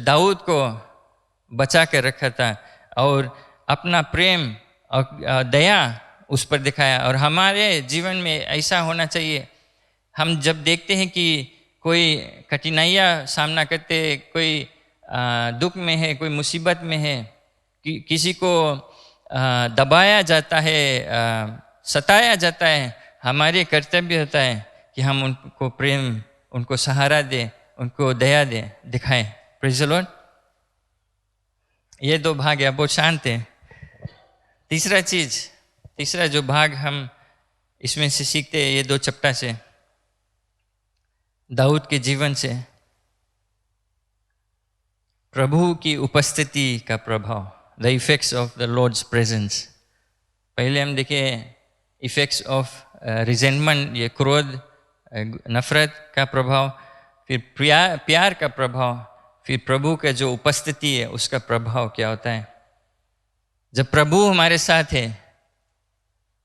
दाऊद को बचा कर रखा था और अपना प्रेम और दया उस पर दिखाया। और हमारे जीवन में ऐसा होना चाहिए। हम जब देखते हैं कि कोई कठिनाइयाँ सामना करते, कोई दुख में है, कोई मुसीबत में है, किसी को दबाया जाता है, सताया जाता है, हमारे कर्तव्य होता है कि हम उनको प्रेम, उनको सहारा दें, उनको दया दें, दिखाएं। Praise the Lord. ये दो भाग है, बहुत शांत है। तीसरा जो भाग हम इसमें से सीखते हैं, ये दो चप्टा से, दाऊद के जीवन से, प्रभु की उपस्थिति का प्रभाव, the effects of the Lord's presence. पहले हम देखे इफेक्ट्स ऑफ रिजेंटमेंट, ये क्रोध, नफरत का प्रभाव, फिर प्यार का प्रभाव, फिर प्रभु का जो उपस्थिति है उसका प्रभाव क्या होता है जब प्रभु हमारे साथ है।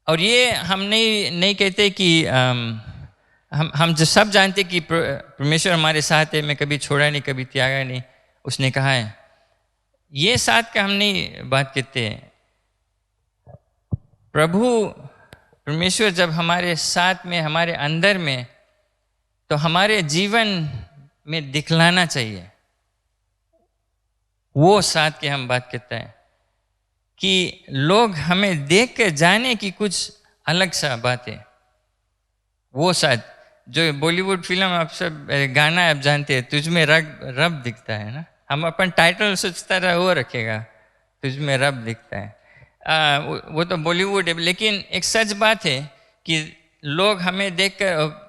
और ये हम नहीं कहते कि हम जो सब जानते कि परमेश्वर हमारे साथ है, मैं कभी छोड़ा नहीं, कभी त्यागा नहीं, उसने कहा है। ये साथ का हम नहीं बात करते हैं। प्रभु परमेश्वर जब हमारे साथ में, हमारे अंदर में, तो हमारे जीवन में दिखलाना चाहिए। वो साथ के हम बात करते हैं कि लोग हमें देख कर जाने की कुछ अलग सा बात है। वो साथ जो बॉलीवुड फिल्म आप सब गाना आप जानते हैं, तुझमें रब दिखता है ना। हम अपन टाइटल सोचता रहा वो रखेगा, तुझमें रब दिखता है। वो तो बॉलीवुड है, लेकिन एक सच बात है कि लोग हमें देखकर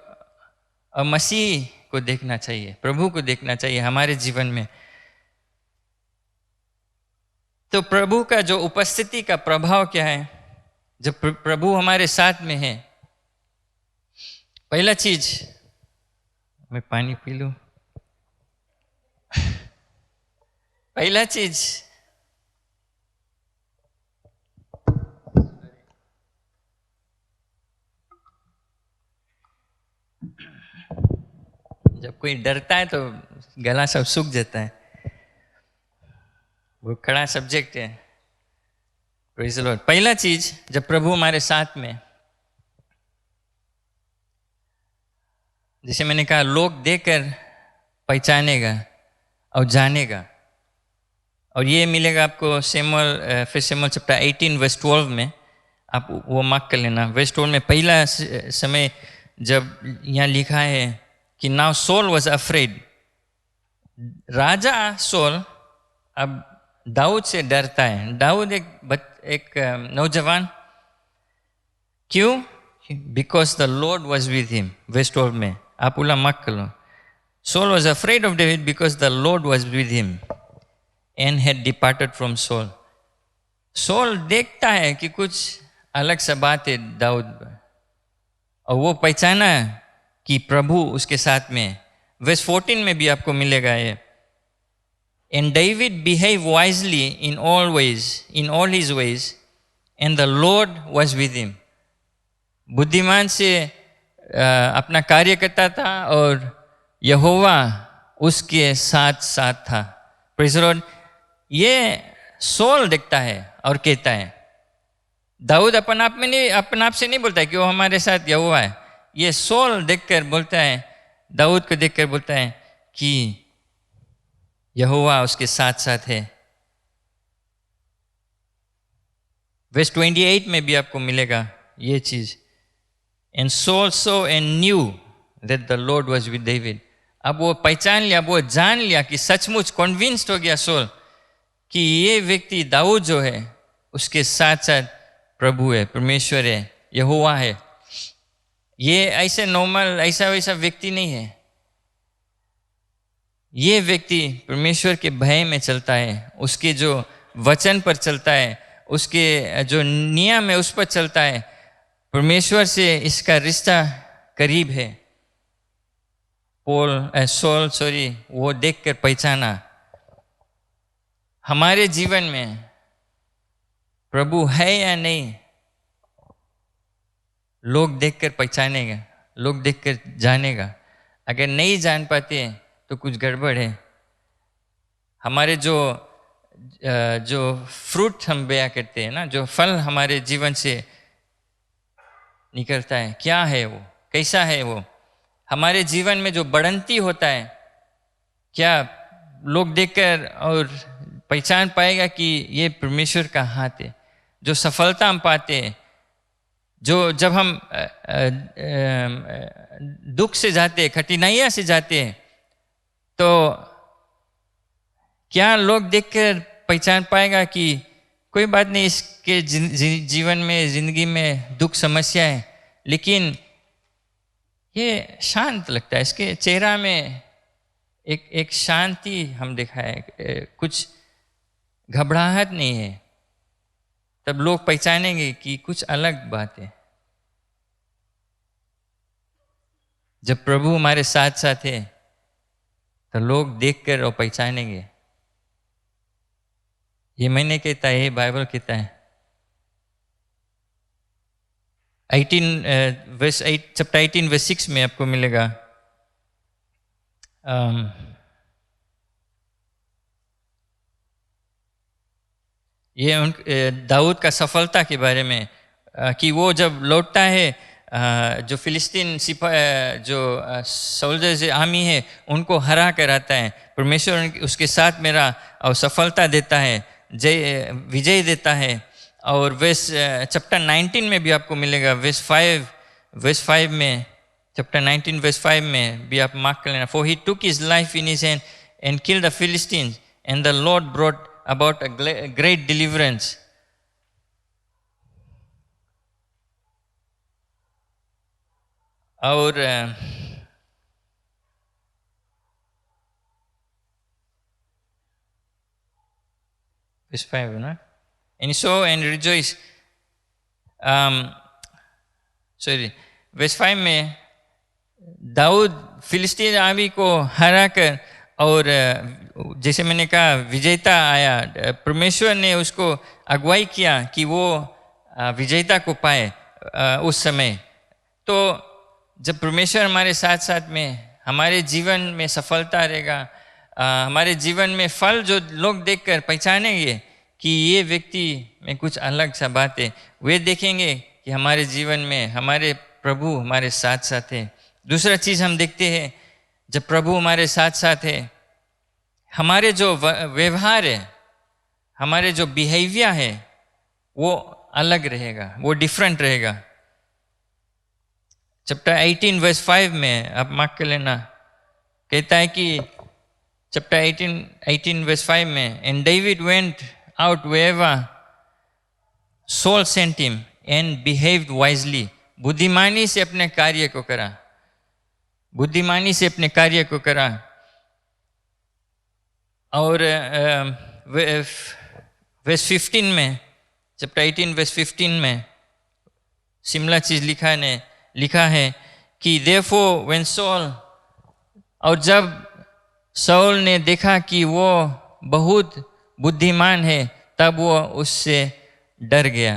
मसीह को देखना चाहिए, प्रभु को देखना चाहिए हमारे जीवन में। तो प्रभु का जो उपस्थिति का प्रभाव क्या है जब प्रभु हमारे साथ में है? पहला चीज, मैं पानी पी लूं। पहला चीज, जब कोई डरता है तो गला सब सूख जाता है, वो खड़ा सब्जेक्ट है। Praise the Lord। पहला चीज, जब प्रभु हमारे साथ में, जैसे मैंने कहा, लोग देखकर पहचानेगा और जानेगा, और ये मिलेगा आपको सेमुएल, फिर सेमुएल चैप्टर 18 वर्स 12 में, आप वो मार्क कर लेना। वर्स 12 में पहला समय जब यहाँ लिखा है कि नाउ सॉल वाज अफ्रेड, राजा सॉल अब दाऊद से डरता है। दाऊद एक नौजवान, क्यों? Because the Lord was with him. Verse 12 में आप उला मार्क कर लो। Saul was afraid of David because the Lord was with him and had departed from Saul. Saul देखता है कि कुछ अलग सा बात है दाऊद पर, और वो पहचाना कि प्रभु उसके साथ में। वर्स 14 में भी आपको मिलेगा ये, and David behaved wisely in all his ways, and the Lord was with him. बुद्धिमान से अपना कार्य करता था और यहोवा उसके साथ साथ था। Praise the Lord. ये सॉल देखता है और कहता है, दाऊद अपने आप से नहीं बोलता है कि वो हमारे साथ यहोवा है। ये सॉल देखकर बोलता है, दाऊद को देखकर बोलता है कि यहोवा उसके साथ साथ है। वर्स 28 में भी आपको मिलेगा ये चीज। And Saul saw and knew that the Lord was with David. अब वो पहचान लिया, वो जान लिया कि सचमुच कन्विंस्ड हो गया सोल कि ये व्यक्ति दाऊद जो है उसके साथ साथ प्रभु है, परमेश्वर है, यहोवा है। ये ऐसे नॉर्मल ऐसा वैसा व्यक्ति नहीं है। ये व्यक्ति परमेश्वर के भय में चलता है, उसके जो वचन पर चलता है, उसके जो नियम है उस पर चलता है। परमेश्वर से इसका रिश्ता करीब है। सॉल वो देखकर पहचाना। हमारे जीवन में प्रभु है या नहीं, लोग देखकर पहचानेगा, लोग देखकर जानेगा। अगर नहीं जान पाते तो कुछ गड़बड़ है। हमारे जो फ्रूट हम बया करते हैं ना, जो फल हमारे जीवन से निकलता है, क्या है वो, कैसा है वो, हमारे जीवन में जो बढ़ंती होता है, क्या लोग देखकर और पहचान पाएगा कि ये परमेश्वर का हाथ है। जो सफलता हम पाते हैं, जो जब हम दुख से जाते हैं, कठिनाइयाँ से जाते हैं, तो क्या लोग देखकर पहचान पाएगा कि कोई बात नहीं, इसके जीवन में, जिंदगी में दुख समस्या है, लेकिन ये शांत लगता है, इसके चेहरा में एक शांति हम देखा है, कुछ घबराहट नहीं है। तब लोग पहचानेंगे कि कुछ अलग बात है। जब प्रभु हमारे साथ साथ है तो लोग देखकर और पहचानेंगे। ये मैंने कहता है, ये बाइबल कहता है। चैप्टर 18 वर्स 6 में आपको मिलेगा। ये दाऊद का सफलता के बारे में, कि वो जब लौटता है, जो फिलिस्तीन जो सोल्जर्स आर्मी है उनको हरा कर आता है। परमेश्वर उसके साथ मेरा और सफलता देता है, विजय देता है। और वर्स चैप्टर 19 में भी आपको मिलेगा, वर्स 5 में, चैप्टर 19 वर्स 5 में भी आप मार्क कर लेना। For he took his life in his hand and killed the Philistines and the Lord brought about a great deliverance. और verse 5 ना, and so and rejoice, verse 5 में दाऊद फिलिस्तीन आर्मी को हरा कर, और जैसे मैंने कहा विजेता आया, परमेश्वर ने उसको अगुवाई किया कि वो विजेता को पाए उस समय। तो जब परमेश्वर हमारे साथ साथ में, हमारे जीवन में सफलता रहेगा, हमारे जीवन में फल जो लोग देखकर पहचानेंगे कि ये व्यक्ति में कुछ अलग सा बात है, वे देखेंगे कि हमारे जीवन में हमारे प्रभु हमारे साथ साथ है। दूसरा चीज़ हम देखते हैं, जब प्रभु हमारे साथ साथ है, हमारे जो व्यवहार है, हमारे जो बिहेवियर है, वो अलग रहेगा, वो डिफरेंट रहेगा। चैप्टर 18 वर्स 5 में आप मार्क कर लेना, कहता है कि चैप्टर 18 वर्स 5 में, and David went out wherever Saul sent him and behaved wisely. बुद्धिमानी से अपने कार्य को करा, बुद्धिमानी से अपने कार्य को करा। और वर्स 15 में, चैप्टर 18 वर्स 15 में सिमिलर चीज लिखा है कि therefore when Saul, और जब साउल ने देखा कि वो बहुत बुद्धिमान है, तब वो उससे डर गया।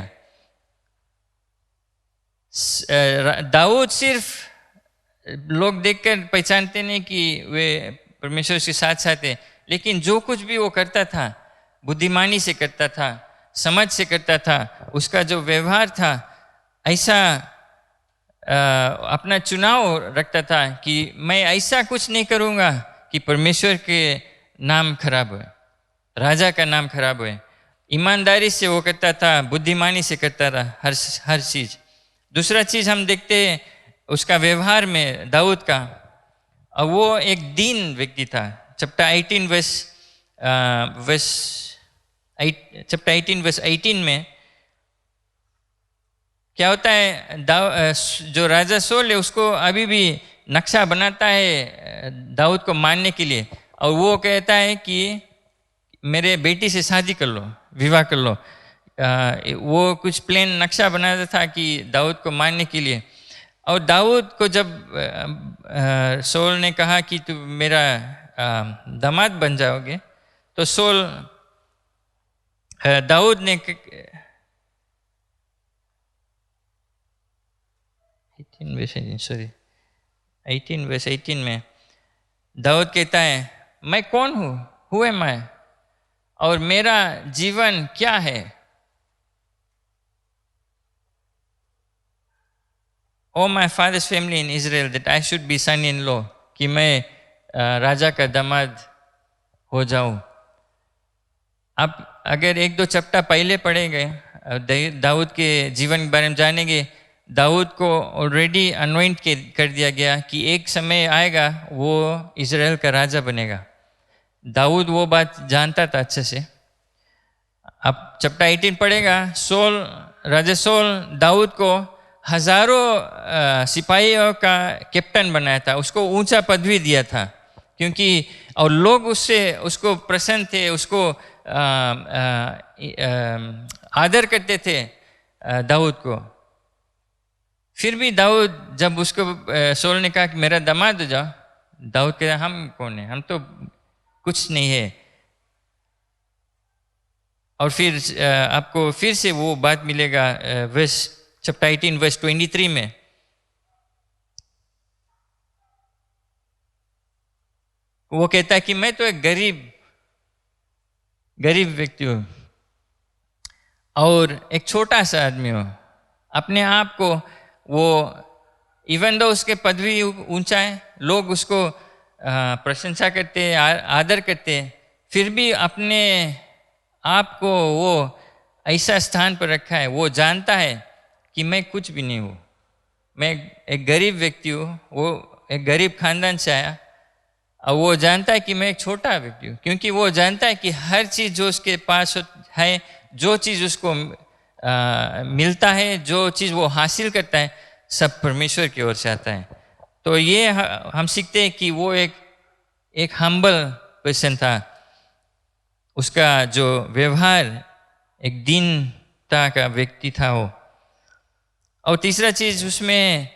दाऊद सिर्फ लोग देखकर पहचानते नहीं कि वे परमेश्वर के साथ साथ है, लेकिन जो कुछ भी वो करता था बुद्धिमानी से करता था, समझ से करता था। उसका जो व्यवहार था ऐसा अपना चुनाव रखता था कि मैं ऐसा कुछ नहीं करूँगा कि परमेश्वर के नाम खराब हो, राजा का नाम खराब हो। ईमानदारी से वो करता था, बुद्धिमानी से करता था हर चीज़। दूसरा चीज़ हम देखते हैं उसका व्यवहार में दाऊद का, और वो एक दीन व्यक्ति था। चैप्टर 18 वर्स 18 में क्या होता है, जो राजा सोल है उसको अभी भी नक्शा बनाता है दाऊद को मारने के लिए, और वो कहता है कि मेरे बेटी से शादी कर लो, विवाह कर लो। वो कुछ प्लान नक्शा बनाता था कि दाऊद को मारने के लिए। और दाऊद को जब सोल ने कहा कि तू मेरा दामाद बन जाओगे, तो दाऊद ने 18 वर्स 18 में दाऊद कहता है, मैं कौन हूँ, हु एम आई, और मेरा जीवन क्या है। O my father's family in Israel that I should be son in law, कि मैं राजा का दामाद हो जाऊं। आप अगर एक दो चैप्टर पहले पढ़ेंगे, दाऊद के जीवन के बारे में जानेंगे, दाऊद को ऑलरेडी अनॉइंट कर दिया गया कि एक समय आएगा वो इजराइल का राजा बनेगा। दाऊद वो बात जानता था अच्छे से। आप चैप्टर 18 पढ़ेगा, राजा सोल दाऊद को हजारों सिपाहियों का कैप्टन बनाया था, उसको ऊंचा पदवी दिया था, क्योंकि और लोग उसको प्रसन्न थे, उसको आदर करते थे दाऊद को। फिर भी दाऊद, जब उसको सोल ने कहा कि मेरा दामाद हो जाओ, दाऊद कहता हम कौन है, हम तो कुछ नहीं है। और फिर आपको फिर से वो बात मिलेगा चैप्टर 18 वर्स 23 में। वो कहता है कि मैं तो एक गरीब व्यक्ति हूँ और एक छोटा सा आदमी हूँ। अपने आप को वो इवन दो उसके पदवी ऊंचा है, लोग उसको प्रशंसा करते हैं, आदर करते हैं, फिर भी अपने आप को वो ऐसा स्थान पर रखा है। वो जानता है कि मैं कुछ भी नहीं हूँ, मैं एक गरीब व्यक्ति हूँ। वो एक गरीब खानदान से आया और वो जानता है कि मैं एक छोटा व्यक्ति हूँ, क्योंकि वो जानता है कि हर चीज़ जो उसके पास है, जो चीज़ उसको मिलता है, जो चीज़ वो हासिल करता है, सब परमेश्वर की ओर से आता है। तो ये हम सीखते हैं कि वो एक हम्बल पर्सन था। उसका जो व्यवहार एक दीनता का व्यक्ति था वो। और तीसरा चीज़ उसमें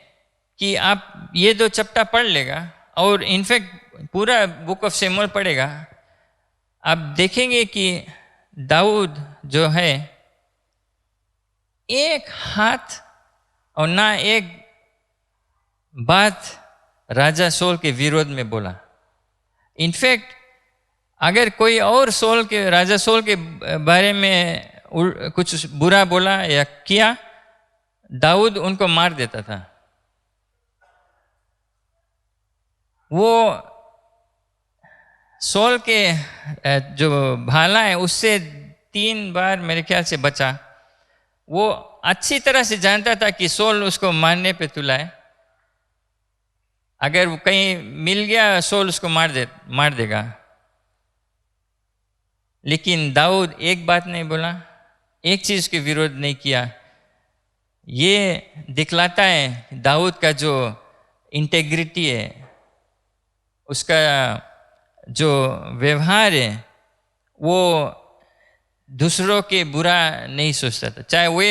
कि आप ये दो चैप्टर पढ़ लेगा और इनफैक्ट पूरा बुक ऑफ शमूएल पढ़ेगा, आप देखेंगे कि दाऊद जो है एक हाथ और ना एक बात राजा सोल के विरोध में बोला। इनफैक्ट अगर कोई और राजा सोल के बारे में कुछ बुरा बोला या किया, दाऊद उनको मार देता था। वो सोल के जो भाला है उससे 3 बार मेरे ख्याल से बचा। वो अच्छी तरह से जानता था कि सोल उसको मारने पे तुला है, अगर वो कहीं मिल गया सोल उसको मार देगा। लेकिन दाऊद एक बात नहीं बोला, एक चीज के विरोध नहीं किया। ये दिखलाता है दाऊद का जो इंटेग्रिटी है, उसका जो व्यवहार है, वो दूसरों के बुरा नहीं सोचता था। चाहे वो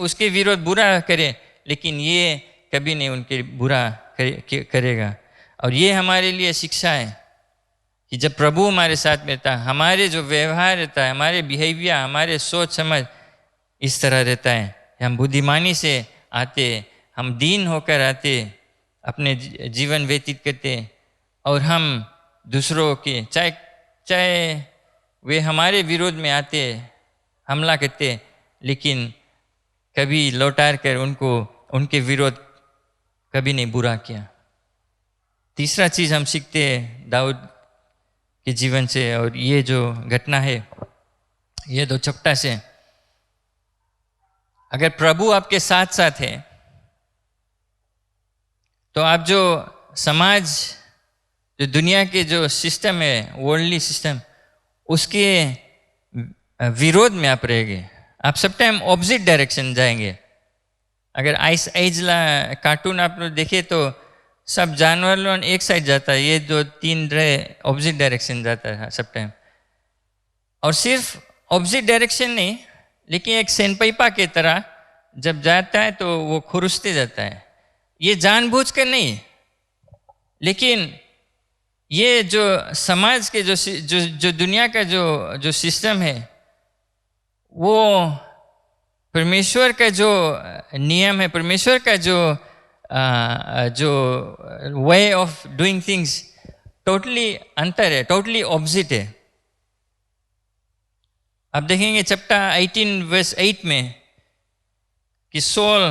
उसके विरोध बुरा करे, लेकिन ये कभी नहीं उनके बुरा करेगा। और ये हमारे लिए शिक्षा है कि जब प्रभु हमारे साथ में था, हमारे जो व्यवहार रहता है, हमारे बिहेवियर, हमारे सोच समझ इस तरह रहता है। हम बुद्धिमानी से आते, हम दीन होकर आते, अपने जीवन व्यतीत करते, और हम दूसरों के चाहे वे हमारे विरोध में आते, हमला करते, लेकिन कभी लौटार कर उनके विरोध कभी नहीं बुरा किया। तीसरा चीज हम सीखते हैं दाऊद के जीवन से, और ये जो घटना है ये 2 चपटा से, अगर प्रभु आपके साथ साथ है तो आप जो समाज, जो दुनिया के जो सिस्टम है, वर्ल्डली सिस्टम, उसके विरोध में आप रहेंगे। आप सब टाइम ऑपोजिट डायरेक्शन जाएंगे। अगर आइस एजला कार्टून आप लोग देखे तो सब जानवर लोग एक साइड जाता है, ये जो 3 रहे ऑपोजिट डायरेक्शन जाता है सब टाइम। और सिर्फ ऑपोजिट डायरेक्शन नहीं, लेकिन एक सेनपैपा की तरह जब जाता है तो वो खुरुसते जाता है। ये जानबूझकर नहीं, लेकिन ये जो समाज के जो दुनिया का जो सिस्टम है, वो परमेश्वर का जो नियम है, परमेश्वर का जो way of doing things totally अंतर है, टोटली ऑपोजिट है। आप देखेंगे चैप्टर 18 वर्स 8 में कि सोल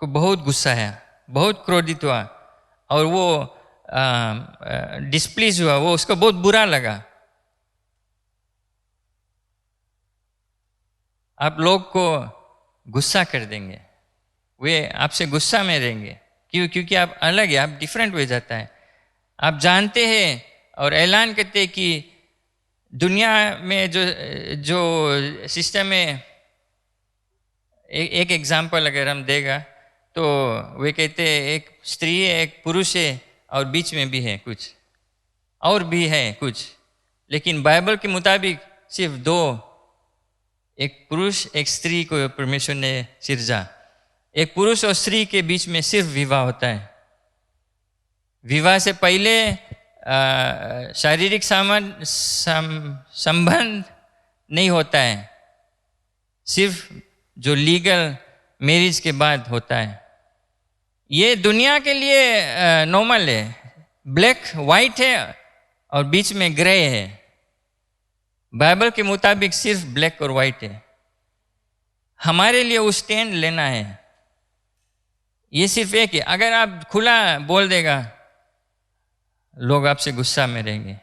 को बहुत गुस्सा है, बहुत क्रोधित हुआ, और वो डिस्प्लीज हुआ, वो उसको बहुत बुरा लगा। आप लोग को गुस्सा कर देंगे, वे आपसे गुस्सा में रहेंगे। क्योंकि आप अलग है, आप डिफरेंट हो जाता है। आप जानते हैं और ऐलान करते हैं कि दुनिया में जो सिस्टम है, एक एग्जाम्पल अगर हम देगा तो वे कहते हैं एक स्त्री है, एक पुरुष है, और बीच में भी है कुछ और भी है कुछ, लेकिन बाइबल के मुताबिक सिर्फ 2, एक पुरुष एक स्त्री को परमेश्वर ने सिरजा। एक पुरुष और स्त्री के बीच में सिर्फ विवाह होता है। विवाह से पहले शारीरिक संबंध नहीं होता है, सिर्फ जो लीगल मैरिज के बाद होता है। ये दुनिया के लिए नॉर्मल है, ब्लैक वाइट है और बीच में ग्रे है। बाइबल के मुताबिक सिर्फ ब्लैक और वाइट है। हमारे लिए वो स्टैंड लेना है। ये सिर्फ एक है। अगर आप खुला बोल देगा, लोग आपसे गुस्सा में रहेंगे।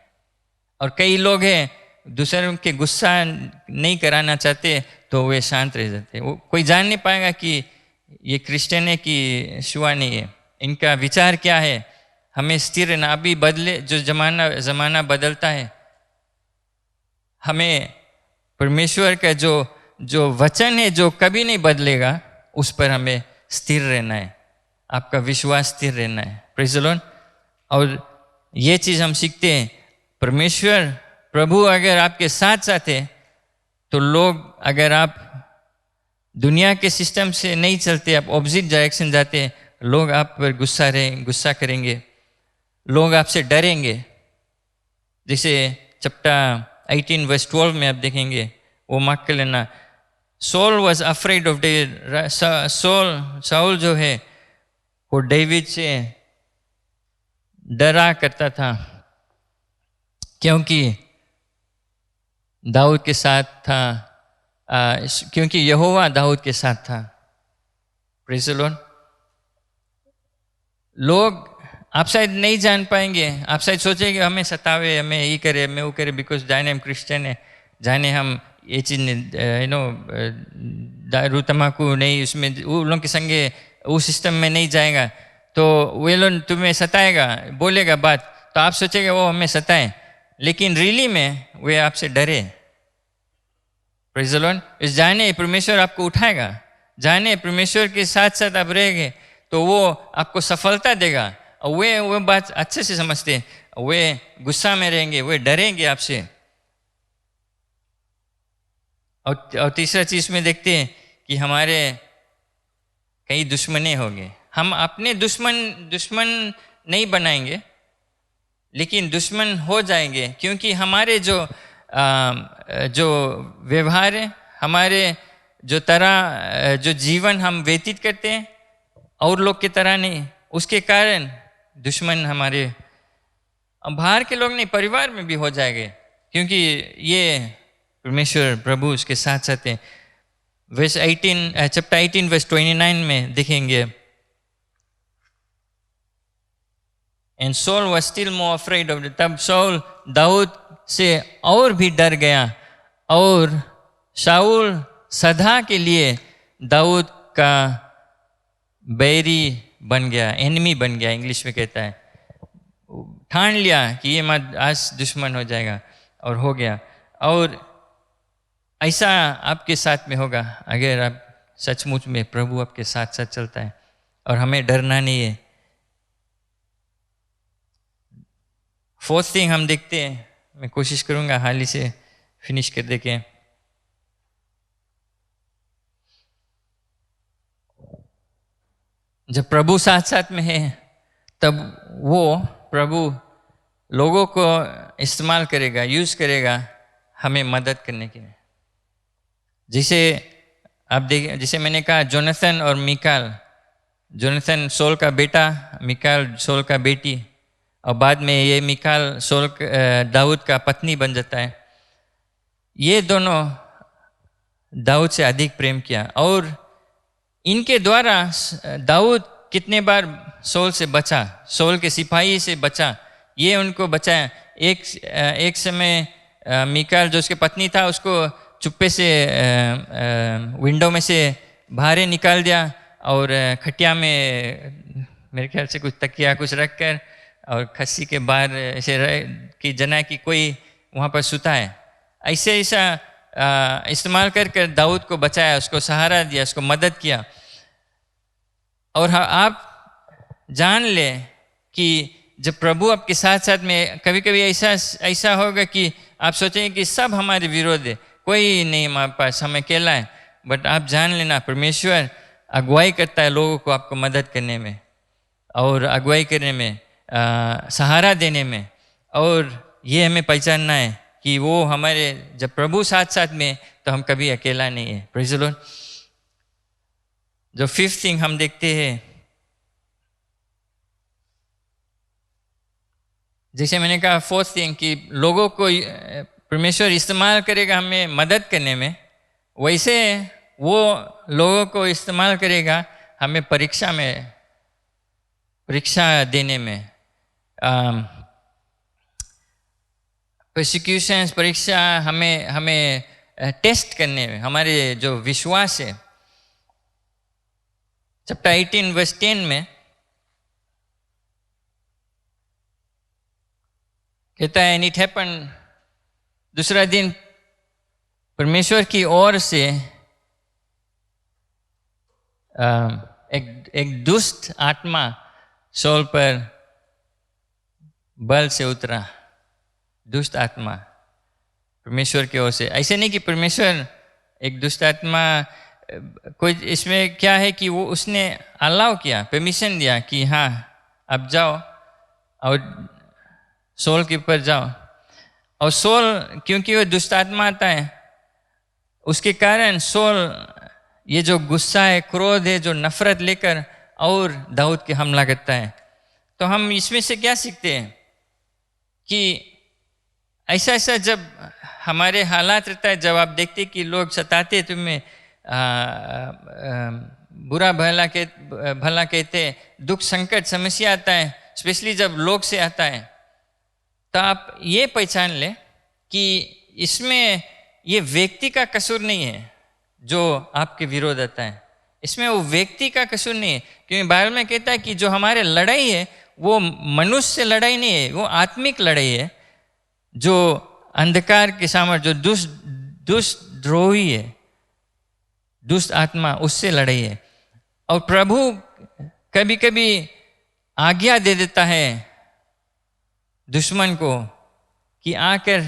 और कई लोग हैं दूसरों के गुस्सा नहीं कराना चाहते तो वे शांत रह जाते। वो कोई जान नहीं पाएगा कि ये क्रिश्चियन है कि शुआ नहीं है, इनका विचार क्या है। हमें स्थिर रहना। अभी बदले जो जमाना बदलता है, हमें परमेश्वर का जो वचन है जो कभी नहीं बदलेगा, उस पर हमें स्थिर रहना है। आपका विश्वास स्थिर रहना है। Praise the Lord. और ये चीज़ हम सीखते हैं, परमेश्वर प्रभु अगर आपके साथ साथ है तो लोग, अगर आप दुनिया के सिस्टम से नहीं चलते, आप ऑपोजिट डायरेक्शन जाते, लोग आप पर गुस्सा करेंगे, लोग आपसे डरेंगे। जैसे चैप्टर 18 वर्स 12 में आप देखेंगे, वो मार्क कर लेना। Saul was afraid of David. Saul जो है वो डेविड से डरा करता था, क्योंकि दाऊद के साथ था, क्योंकि यहोवा दाऊद के साथ था। Praise the Lord. लोग आप शायद नहीं जान पाएंगे, आप शायद सोचेंगे हमें सतावे, हमें ये करे, हमें वो करे, बिकॉज जाने हम क्रिश्चियन है, जाने हम ये चीज़ दारू तम्बाकू नहीं, उसमें वो लोग के संगे उस सिस्टम में नहीं जाएगा, तो वे लोग तुम्हें सताएगा, बोलेगा बात, तो आप सोचेंगे वो हमें सताए, लेकिन रियली में वे आपसे डरे। Praise the Lord. इस जाने परमेश्वर आपको उठाएगा, जाने परमेश्वर के साथ साथ आप रहेंगे तो वो आपको सफलता देगा। और वे बात अच्छे से समझते हैं, वे गुस्सा में रहेंगे, वे डरेंगे आपसे। और तीसरा चीज में देखते हैं कि हमारे कई दुश्मने होंगे। हम अपने दुश्मन नहीं बनाएंगे, लेकिन दुश्मन हो जाएंगे, क्योंकि हमारे जो व्यवहार है, हमारे जो जीवन हम व्यतीत करते हैं और लोग की तरह नहीं, उसके कारण दुश्मन हमारे बाहर के लोग नहीं, परिवार में भी हो जाएंगे, क्योंकि ये परमेश्वर प्रभु उसके साथ साथ हैं। वर्स 18 चैप्टर 18 वर्स 29 में देखेंगे, and Saul was still more afraid of the, तब सॉल दाऊद से और भी डर गया, और शाऊल सदा के लिए दाऊद का बैरी बन गया, एनिमी बन गया, इंग्लिश में कहता है। ठान लिया कि ये मत आज दुश्मन हो जाएगा, और हो गया। और ऐसा आपके साथ में होगा अगर आप सचमुच में प्रभु आपके साथ साथ चलता है, और हमें डरना नहीं है। फोर्थ थिंग हम देखते हैं, मैं कोशिश करूंगा हाल ही से फिनिश कर दे के। जब प्रभु साथ साथ में है, तब वो प्रभु लोगों को इस्तेमाल करेगा, यूज करेगा हमें मदद करने के लिए। जैसे आप देखें, जैसे मैंने कहा जोनाथन और मिकाल, जोनाथन सोल का बेटा, मिकाल सोल का बेटी, और बाद में ये मिकाल दाऊद का पत्नी बन जाता है। ये दोनों दाऊद से अधिक प्रेम किया, और इनके द्वारा दाऊद कितने बार सोल से बचा, सोल के सिपाही से बचा, ये उनको बचाया। एक समय मिकाल जो उसके पत्नी था, उसको चुप्पे से विंडो में से बाहर निकाल दिया, और खटिया में मेरे ख्याल से कुछ तकिया कुछ रख कर, और खस्सी के बाहर ऐसे कि जना कि कोई वहाँ पर सुता है, ऐसा इस्तेमाल कर दाऊद को बचाया, उसको सहारा दिया, उसको मदद किया। और आप जान ले कि जब प्रभु आपके साथ साथ में, कभी कभी ऐसा होगा कि आप सोचेंगे कि सब हमारे विरोध है, कोई नहीं हमारे पास, हम अकेला है, बट आप जान लेना परमेश्वर अगुवाई करता है लोगों को आपको मदद करने में, और अगुवाई करने में, सहारा देने में। और ये हमें पहचानना है कि वो हमारे, जब प्रभु साथ साथ में, तो हम कभी अकेला नहीं है। Praise the Lord. जो फिफ्थ थिंग हम देखते हैं, जैसे मैंने कहा फोर्थ थिंग कि लोगों को परमेश्वर इस्तेमाल करेगा हमें मदद करने में, वैसे वो लोगों को इस्तेमाल करेगा हमें परीक्षा देने में। परसिक्यूशंस, परीक्षा हमें टेस्ट करने में, हमारे जो विश्वास है। चैप्टर 18 वर्स 10 में कहता है, एंड इट हैपन, दूसरा दिन परमेश्वर की ओर से एक दुष्ट आत्मा सौल पर बल से उतरा। दुष्ट आत्मा परमेश्वर की ओर से, ऐसे नहीं कि परमेश्वर एक दुष्ट आत्मा, कोई इसमें क्या है कि वो उसने अलाउ किया, परमिशन दिया कि हाँ अब जाओ और सोल के ऊपर जाओ। और सोल, क्योंकि वो दुष्ट आत्मा आता है, उसके कारण सोल ये जो गुस्सा है, क्रोध है, जो नफरत लेकर और दाऊद के हमला करता है। तो हम इसमें से क्या सीखते हैं कि ऐसा ऐसा जब हमारे हालात रहता है, जब आप देखते कि लोग सताते तुम्हें, बुरा भला कहते, दुख संकट समस्या आता है, स्पेशली जब लोग से आता है, तो आप ये पहचान लें कि इसमें ये व्यक्ति का कसूर नहीं है जो आपके विरोध आता है, इसमें वो व्यक्ति का कसूर नहीं है। क्योंकि बाइबल में कहता है कि जो हमारे लड़ाई है वो मनुष्य से लड़ाई नहीं है, वो आत्मिक लड़ाई है, जो अंधकार के सामर्थ्य, जो दुष्ट द्रोही है, दुष्ट आत्मा, उससे लड़ाई है। और प्रभु कभी कभी आज्ञा दे देता है दुश्मन को कि आकर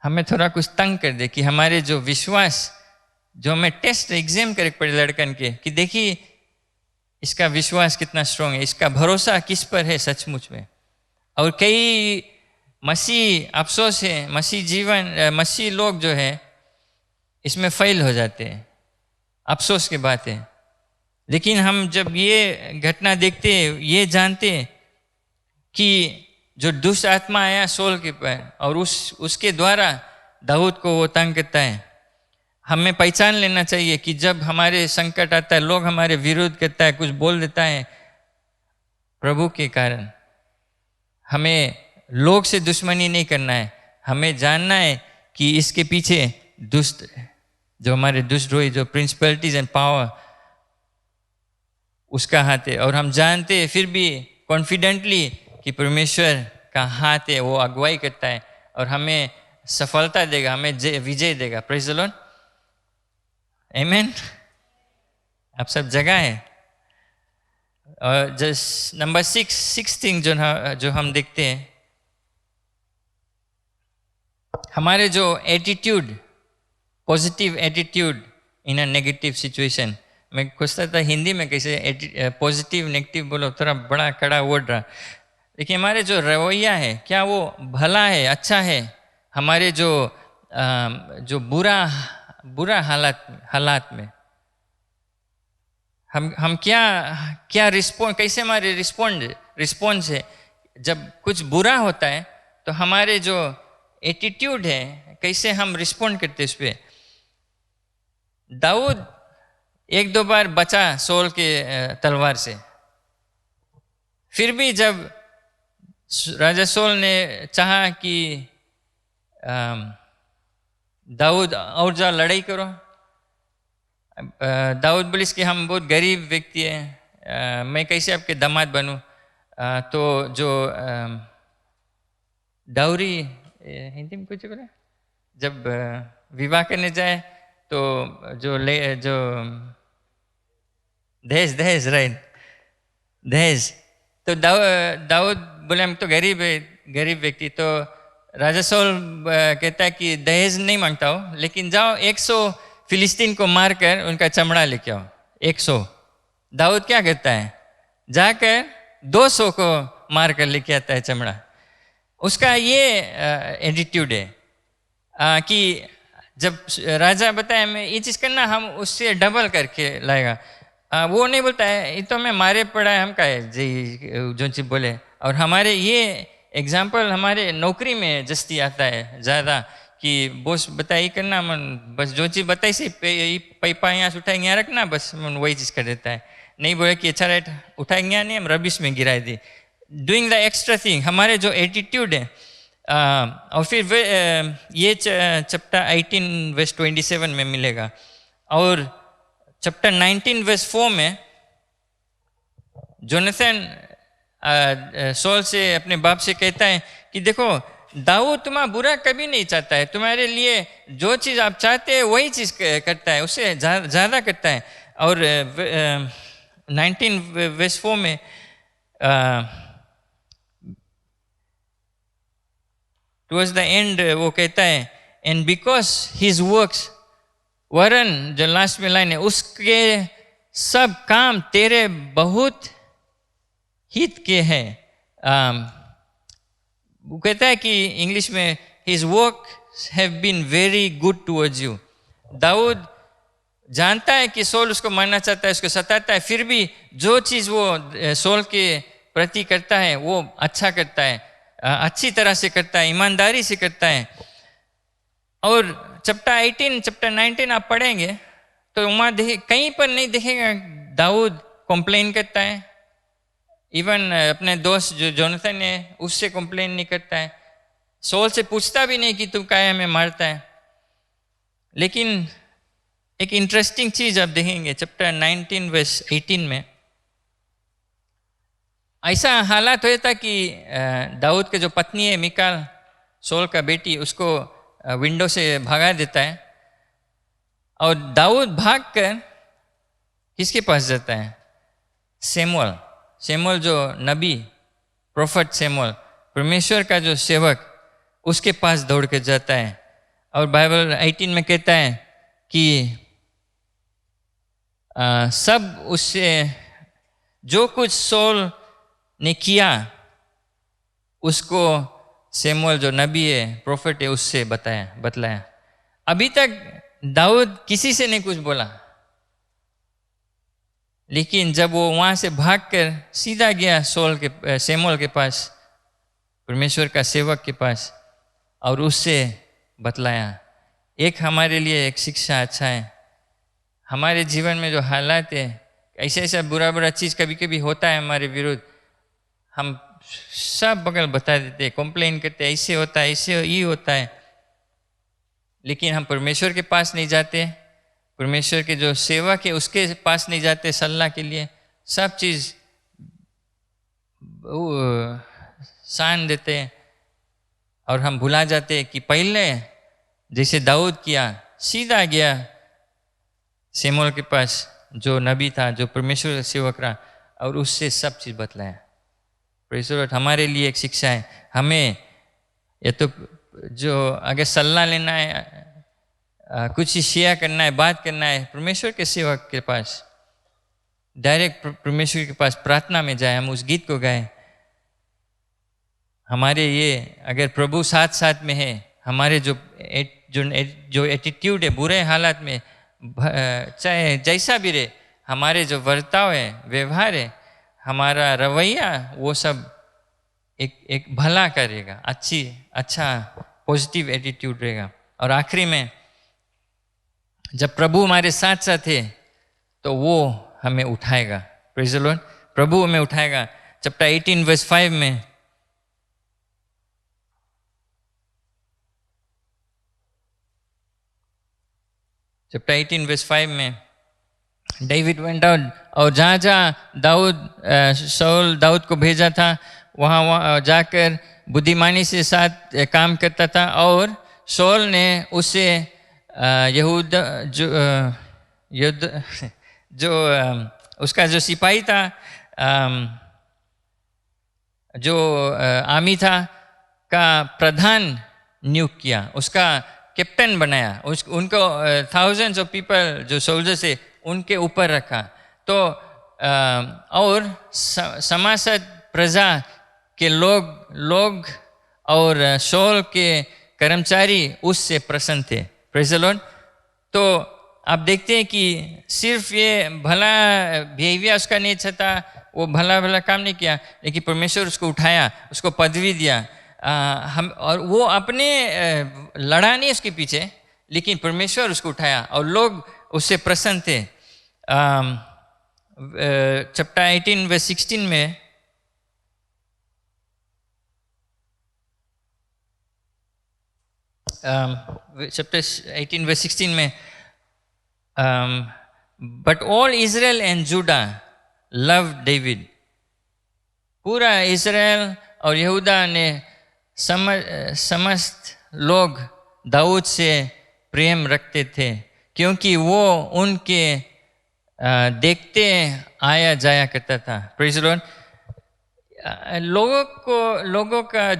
हमें थोड़ा कुछ तंग कर दे, कि हमारे जो विश्वास, जो हमें टेस्ट एग्जाम करे पड़े लड़कन के, कि देखिए इसका विश्वास कितना स्ट्रांग है, इसका भरोसा किस पर है सचमुच में। और कई मसीह, अफसोस है, मसीह लोग जो है इसमें फेल हो जाते हैं, अफसोस की बात है। लेकिन हम जब ये घटना देखते हैं, ये जानते हैं कि जो दुष्ट आत्मा आया सोल के पर और उसके द्वारा दाऊद को वो तंग करता है, हमें पहचान लेना चाहिए कि जब हमारे संकट आता है, लोग हमारे विरोध करता है, कुछ बोल देता है, प्रभु के कारण हमें लोग से दुश्मनी नहीं करना है। हमें जानना है कि इसके पीछे दुष्ट, जो हमारे दुष्टद्रोही, जो प्रिंसिपलिटीज एंड पावर, उसका हाथ है। और हम जानते हैं फिर भी कॉन्फिडेंटली कि परमेश्वर का हाथ है, वो अगुवाई करता है और हमें सफलता देगा, हमें विजय देगा। प्रेज द लॉर्ड, आमीन। आप सब जगह है। और जस्ट नंबर 6 थिंग जो हम देखते हैं, हमारे जो attitude, positive attitude in a negative situation. मैं खोजता था हिंदी में कैसे पॉजिटिव नेगेटिव बोलो, थोड़ा बड़ा कड़ा वर्ड रहा। देखिए हमारे जो रवैया है, क्या वो भला है, अच्छा है? हमारे जो बुरा हालात में हम क्या रिस्पॉन्ड, कैसे हमारे रिस्पॉन्स है जब कुछ बुरा होता है, तो हमारे जो एटीट्यूड है, कैसे हम रिस्पॉन्ड करते उस पर। दाऊद 1-2 बार बचा सोल के तलवार से, फिर भी जब राजा सोल ने चाहा कि दाऊद और जा लड़ाई करो, दाऊद बोलिस कि हम बहुत गरीब व्यक्ति हैं, मैं कैसे आपके दामाद बनूं। तो जो डाउरी हिंदी में कुछ बोले, जब विवाह करने जाए तो जो दहेज राइट, दहेज। तो दाऊद बोले हम तो गरीब व्यक्ति। तो राजा साउल कहता है कि दहेज नहीं मांगता हो, लेकिन जाओ 100 फिलिस्तीन को मारकर उनका चमड़ा लेके आओ। 100। दाऊद क्या करता है, जाकर 200 को मारकर लेके आता है चमड़ा। उसका ये एटीट्यूड है कि जब राजा बताए मैं ये चीज़ करना, हम उससे डबल करके लाएगा। वो नहीं बोलता है ये तो मैं मारे पड़ा है, हम का है जी जो चीज़ बोले। और हमारे ये एग्जाम्पल हमारे नौकरी में जस्ती आता है ज़्यादा, कि बॉस बताए करना, मन बस जो चीज़ बताई से पैपा यहाँ से उठाएंगे, यहाँ रखना, बस मन वही चीज़ कर देता है। नहीं बोले कि अच्छा राइट उठाएंगे यहाँ नहीं, हम रबिश में गिरा दी। डूइंग द एक्स्ट्रा थिंग, हमारे जो एटीट्यूड है। और फिर ये चैप्टर 18 वर्स 27 में मिलेगा। और चैप्टर 19 वर्स 4 में जोनाथन सॉल से अपने बाप से कहता है कि देखो दाऊद तुम्हारा बुरा कभी नहीं चाहता है, तुम्हारे लिए जो चीज़ आप चाहते हैं वही चीज़ करता है, उससे ज़्यादा करता है। और 19 वर्स 4 में टुवर्ड्स द एंड वो कहता है एंड बिकॉज हिज वर्क्स वरन, जो लास्ट में लाइन है, उसके सब काम तेरे बहुत हित के हैं। वो कहता है कि इंग्लिश में his work have been very good towards you. Daud जानता है कि सोल उसको मारना चाहता है, उसको सताता है, फिर भी जो चीज़ वो सोल के प्रति करता है वो अच्छा करता है, अच्छी तरह से करता है, ईमानदारी से करता है। और चैप्टर 18 चैप्टर 19 आप पढ़ेंगे तो वहाँ कहीं पर नहीं दिखेगा दाऊद कंप्लेन करता है। इवन अपने दोस्त जो जोनाथन है उससे कंप्लेन नहीं करता है, सॉल से पूछता भी नहीं कि तू काहे हमें मारता है। लेकिन एक इंटरेस्टिंग चीज आप देखेंगे चैप्टर 19 वर्स 18 में, ऐसा हालात हुआ था कि दाऊद के जो पत्नी है मिकाल, सॉल का बेटी, उसको विंडो से भगा देता है और दाऊद भागकर किसके पास जाता है? सैमुअल जो नबी, प्रोफेट सैमुअल, परमेश्वर का जो सेवक, उसके पास दौड़ के जाता है। और बाइबल 18 में कहता है कि सब उससे जो कुछ सॉल ने किया उसको सैमुअल जो नबी है, प्रोफेट है, उससे बतलाया। अभी तक दाऊद किसी से नहीं कुछ बोला, लेकिन जब वो वहाँ से भागकर सीधा गया सैमुअल के पास, परमेश्वर का सेवक के पास, और उससे बतलाया। एक हमारे लिए एक शिक्षा अच्छा है। हमारे जीवन में जो हालात है, ऐसा बुरा चीज़ कभी कभी होता है हमारे विरुद्ध, हम सब बगल बता देते, कंप्लेन करते, ऐसे होता है, ऐसे ये होता है, लेकिन हम परमेश्वर के पास नहीं जाते, परमेश्वर के जो सेवक है उसके पास नहीं जाते सलाह के लिए, सब चीज़ सान देते हैं और हम भुला जाते हैं कि पहले जैसे दाऊद किया, सीधा गया सैमुअल के पास जो नबी था, जो परमेश्वर का सेवक रहा, और उससे सब चीज़ बतलाया। Praise the Lord. हमारे लिए एक शिक्षा है, हमें या तो जो अगर सलाह लेना है, कुछ ही शेयर करना है, बात करना है, परमेश्वर के सेवक के पास डायरेक्ट परमेश्वर के पास प्रार्थना में जाए। हम उस गीत को गाए, हमारे ये अगर प्रभु साथ साथ में है, हमारे जो एटीट्यूड है बुरे हालात में, चाहे जैसा भी रहे, हमारे जो बर्ताव है, व्यवहार है, हमारा रवैया, वो सब एक भला करेगा, अच्छा पॉजिटिव एटीट्यूड रहेगा। और आखिरी में जब प्रभु हमारे साथ साथ है तो वो हमें उठाएगा। Praise the Lord. प्रभु हमें उठाएगा। चैप्टर 18 वर्स 5 में चैप्टर 18 वर्स 5 में डेविड वेंट आउट, और जहाँ शाऊल दाऊद को भेजा था वहाँ जाकर बुद्धिमानी से साथ काम करता था। और शाऊल ने उसे उसका जो सिपाही था, जो आर्मी था का प्रधान नियुक्त किया, उसका कैप्टन बनाया, उनको थाउजेंड्स ऑफ पीपल जो सोल्जर्स है उनके ऊपर रखा। तो और समासद प्रजा के लोग और शाऊल के कर्मचारी उससे प्रसन्न थे। Praise the Lord. तो आप देखते हैं कि सिर्फ ये भला बिहेवियर उसका नहीं अच्छा था, वो भला काम नहीं किया, लेकिन परमेश्वर उसको उठाया, उसको पदवी दिया। और वो अपने लड़ा नहीं उसके पीछे, लेकिन परमेश्वर उसको उठाया और लोग उससे प्रसन्न थे। चैप्टर 18 वर्स 16 में चैप्टर 18 वर्स 16 में but all Israel and Judah love David. पूरा इजराइल और यहूदा ने समस्त लोग दाऊद से प्रेम रखते थे, क्योंकि वो उनके देखते आया जाया करता था। Praise the Lord. लोगों का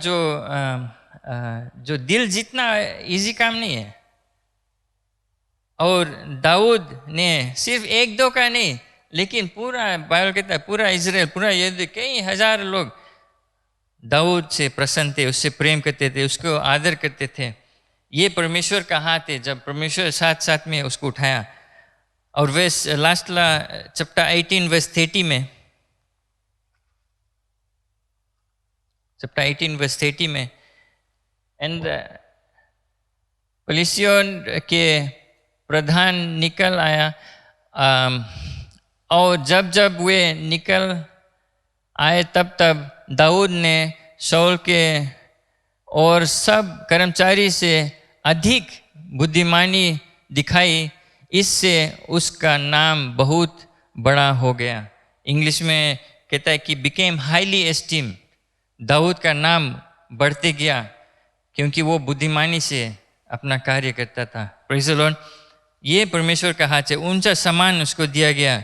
जो दिल जीतना इजी काम नहीं है। और दाऊद ने सिर्फ एक दो का नहीं, लेकिन पूरा बाइबल कहता है पूरा इजराइल, पूरा यहूदा, कई हजार लोग दाऊद से प्रसन्न थे, उससे प्रेम करते थे, उसको आदर करते थे। ये परमेश्वर का हाथ है, जब परमेश्वर साथ साथ में उसको उठाया। और वर्स लास्ट चैप्टर 18 वर्स 30 में चैप्टर 18 वर्स 30 में, एंड पुलिसियों के प्रधान निकल आया, और जब जब वे निकल आए तब तब दाऊद ने शाऊल के और सब कर्मचारी से अधिक बुद्धिमानी दिखाई, इससे उसका नाम बहुत बड़ा हो गया। इंग्लिश में कहता है कि बिकेम हाईली एस्टीम, दाऊद का नाम बढ़ते गया क्योंकि वो बुद्धिमानी से अपना कार्य करता था। Praise the Lord. ये परमेश्वर का हाथ है, ऊंचा सम्मान उसको दिया गया।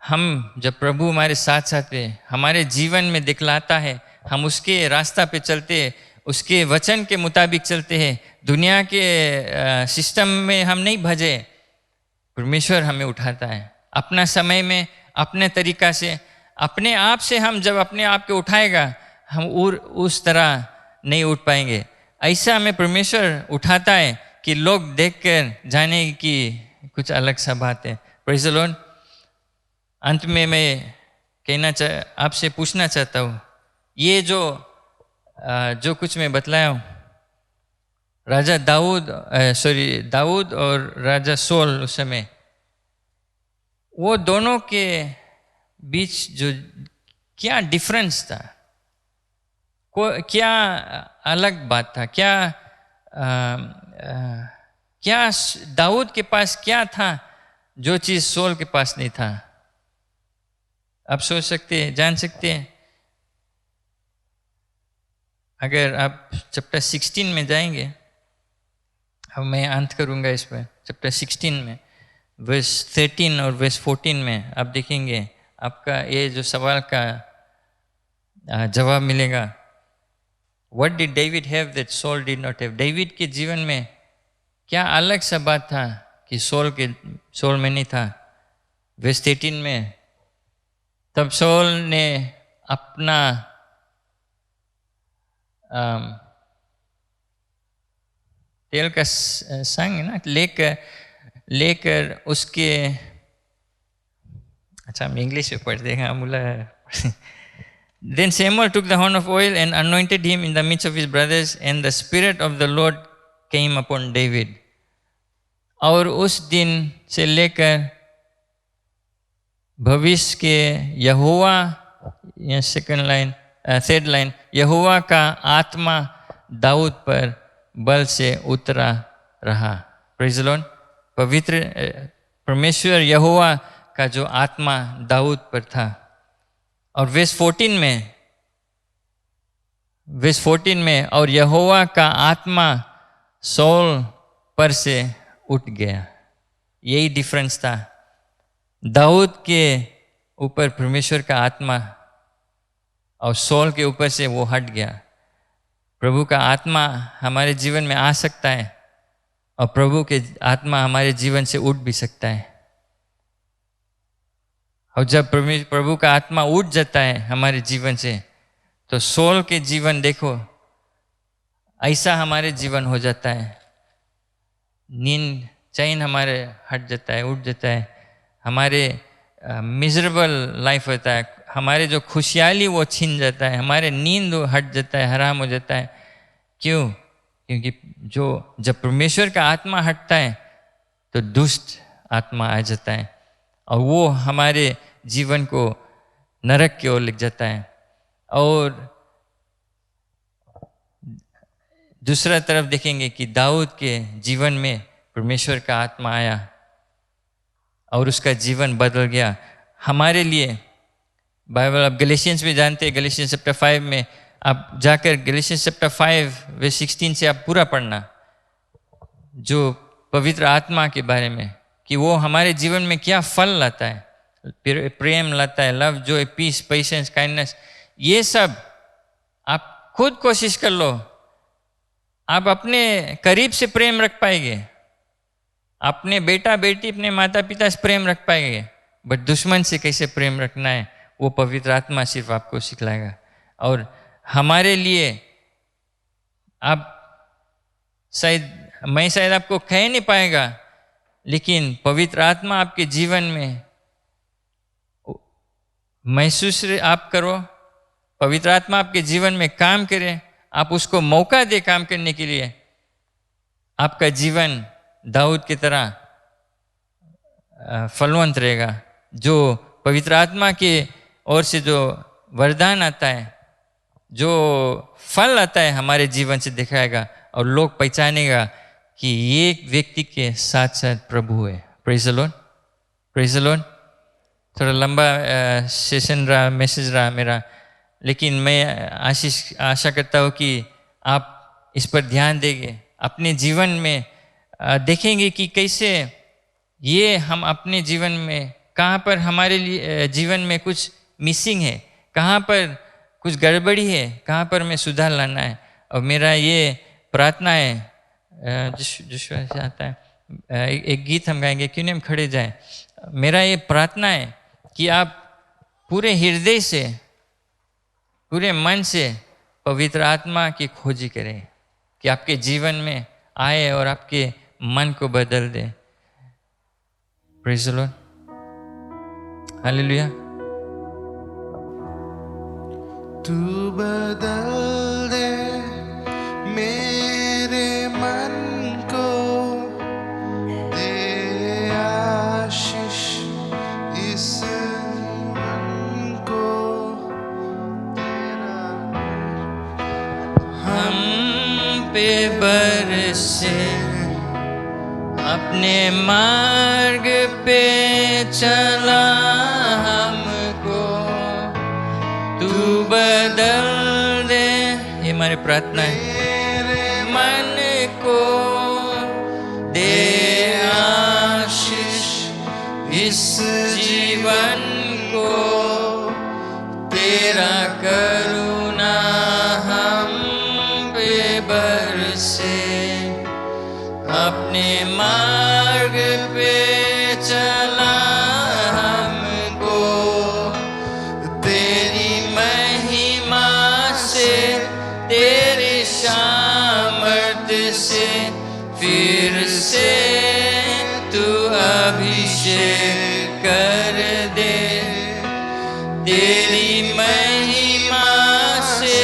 हम जब प्रभु हमारे साथ साथ है, हमारे जीवन में दिखलाता है, हम उसके रास्ता पे चलते हैं, उसके वचन के मुताबिक चलते हैं, दुनिया के सिस्टम में हम नहीं भजे, परमेश्वर हमें उठाता है अपना समय में, अपने तरीका से, अपने आप से। हम जब अपने आप को उठाएगा, हम उस तरह नहीं उठ पाएंगे। ऐसा हमें परमेश्वर उठाता है कि लोग देखकर जाने की कुछ अलग सा बात है। Praise the Lord. अंत में मैं आपसे पूछना चाहता हूँ, ये जो कुछ मैं बतलाया हूँ, राजा दाऊद और राजा शाऊल उस समय, वो दोनों के बीच जो क्या डिफरेंस था, क्या अलग बात था, क्या दाऊद के पास क्या था जो चीज़ शाऊल के पास नहीं था? आप सोच सकते हैं, जान सकते हैं। अगर आप चैप्टर 16 में जाएंगे, अब मैं अंत करूंगा इस पर, चैप्टर 16 में वर्स 13 और वर्स 14 में आप देखेंगे, आपका ये जो सवाल का जवाब मिलेगा। What did David have that Saul did not have? David के जीवन में क्या अलग सा बात था कि शाऊल में नहीं था? वर्स 13 में, तब शाऊल ने अपना तेल का संग ना लेकर उसके, अच्छा हम इंग्लिश में पढ़ देगा मुला। Then Samuel took the horn of oil and anointed him in the midst of his brothers, and the Spirit of the Lord came upon David. और उस दिन से लेकर भविष्य के यहोवा, या सेकंड लाइन, थर्ड लाइन, यहोवा का आत्मा दाऊद पर बल से उतरा रहा। Praise the Lord. पवित्र परमेश्वर यहोवा का जो आत्मा दाऊद पर था। और वर्स 14 में, और यहोवा का आत्मा शाऊल पर से उठ गया। यही डिफरेंस था। दाऊद के ऊपर परमेश्वर का आत्मा और शाऊल के ऊपर से वो हट गया। प्रभु का आत्मा हमारे जीवन में आ सकता है और प्रभु के आत्मा हमारे जीवन से उठ भी सकता है। और जब प्रभु का आत्मा उठ जाता है हमारे जीवन से, तो शाऊल के जीवन देखो, ऐसा हमारे जीवन हो जाता है। नींद चैन हमारे हट जाता है, उठ जाता है, हमारे मिजरेबल लाइफ होता है, हमारे जो खुशहाली वो छीन जाता है, हमारे नींद हट जाता है, हराम हो जाता है। क्यों? क्योंकि जब परमेश्वर का आत्मा हटता है तो दुष्ट आत्मा आ जाता है और वो हमारे जीवन को नरक की ओर ले जाता है। और दूसरा तरफ देखेंगे कि दाऊद के जीवन में परमेश्वर का आत्मा आया और उसका जीवन बदल गया। हमारे लिए बाइबल आप गैलेशियंस में जानते हैं, गैलेशियंस चैप्टर 5 में आप जाकर गैलेशियंस चैप्टर 5 वर्स 16 से आप पूरा पढ़ना, जो पवित्र आत्मा के बारे में, कि वो हमारे जीवन में क्या फल लाता है, प्रेम लाता है, love, joy, peace, patience, kindness. ये सब आप खुद कोशिश कर लो, आप अपने करीब से प्रेम रख पाएंगे, अपने बेटा बेटी, अपने माता पिता से प्रेम रख पाएंगे, बट दुश्मन से कैसे प्रेम रखना है वो पवित्र आत्मा सिर्फ आपको सिखलाएगा। और हमारे लिए आप मैं शायद आपको कह नहीं पाएगा, लेकिन पवित्र आत्मा आपके जीवन में महसूस आप करो, पवित्र आत्मा आपके जीवन में काम करे, आप उसको मौका दे काम करने के लिए, आपका जीवन दाऊद की तरह फलवंत रहेगा। जो पवित्र आत्मा के ओर से जो वरदान आता है, जो फल आता है हमारे जीवन से दिखाएगा और लोग पहचानेगा कि ये व्यक्ति के साथ साथ प्रभु है। Praise the Lord, praise the Lord. थोड़ा लंबा सेशन रहा, मैसेज रहा मेरा, लेकिन मैं आशा करता हूँ कि आप इस पर ध्यान देंगे, अपने जीवन में देखेंगे कि कैसे ये हम अपने जीवन में कहाँ पर हमारे लिए जीवन में कुछ मिसिंग है, कहाँ पर कुछ गड़बड़ी है, कहाँ पर हमें सुधार लाना है। और मेरा ये प्रार्थना है, जो आता है, एक गीत हम गाएंगे, क्यों नहीं हम खड़े जाए। मेरा ये प्रार्थना है कि आप पूरे हृदय से, पूरे मन से पवित्र आत्मा की खोजी करें कि आपके जीवन में आए और आपके मन को बदल दे। Praise the Lord, hallelujah. तू बदल दे मेरे मन को, दे आशीष इस मन को, तेरा हम पे बरसे, अपने मार्ग पे चला हमको, तू बदल दे, ये हमारी प्रार्थना है, मन को दे आशीष इस जीवन को, तेरा करुणा हम पे बरसे, अपने मार्ग पे चला हमको, तेरी महिमा से, तेरी सामर्थ्य से फिर से तू अभिषेक कर दे, तेरी महिमा से,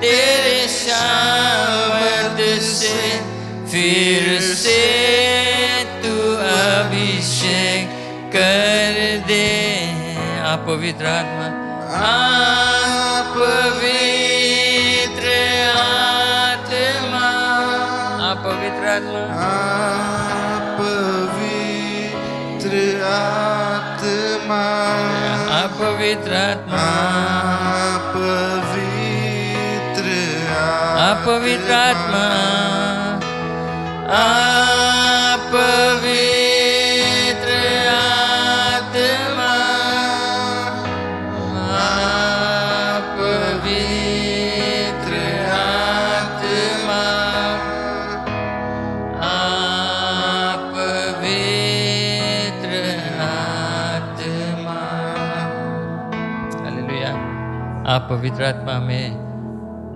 तेरे सामर्थ्य से फिर से तू अभिषेक कर दे। आप पवित्र आत्मा, आप पवित्र आत्मा, आप पवित्र आत्मा, आप पवित्र आत्मा, आप पवित्र आत्मा, आप पवित्र आप पवित्र आत्मा, आप पवित्र आत्मा, आप पवित्र आत्मा, आप पवित्र आत्मा। हालेलुया। आप पवित्र आत्मा में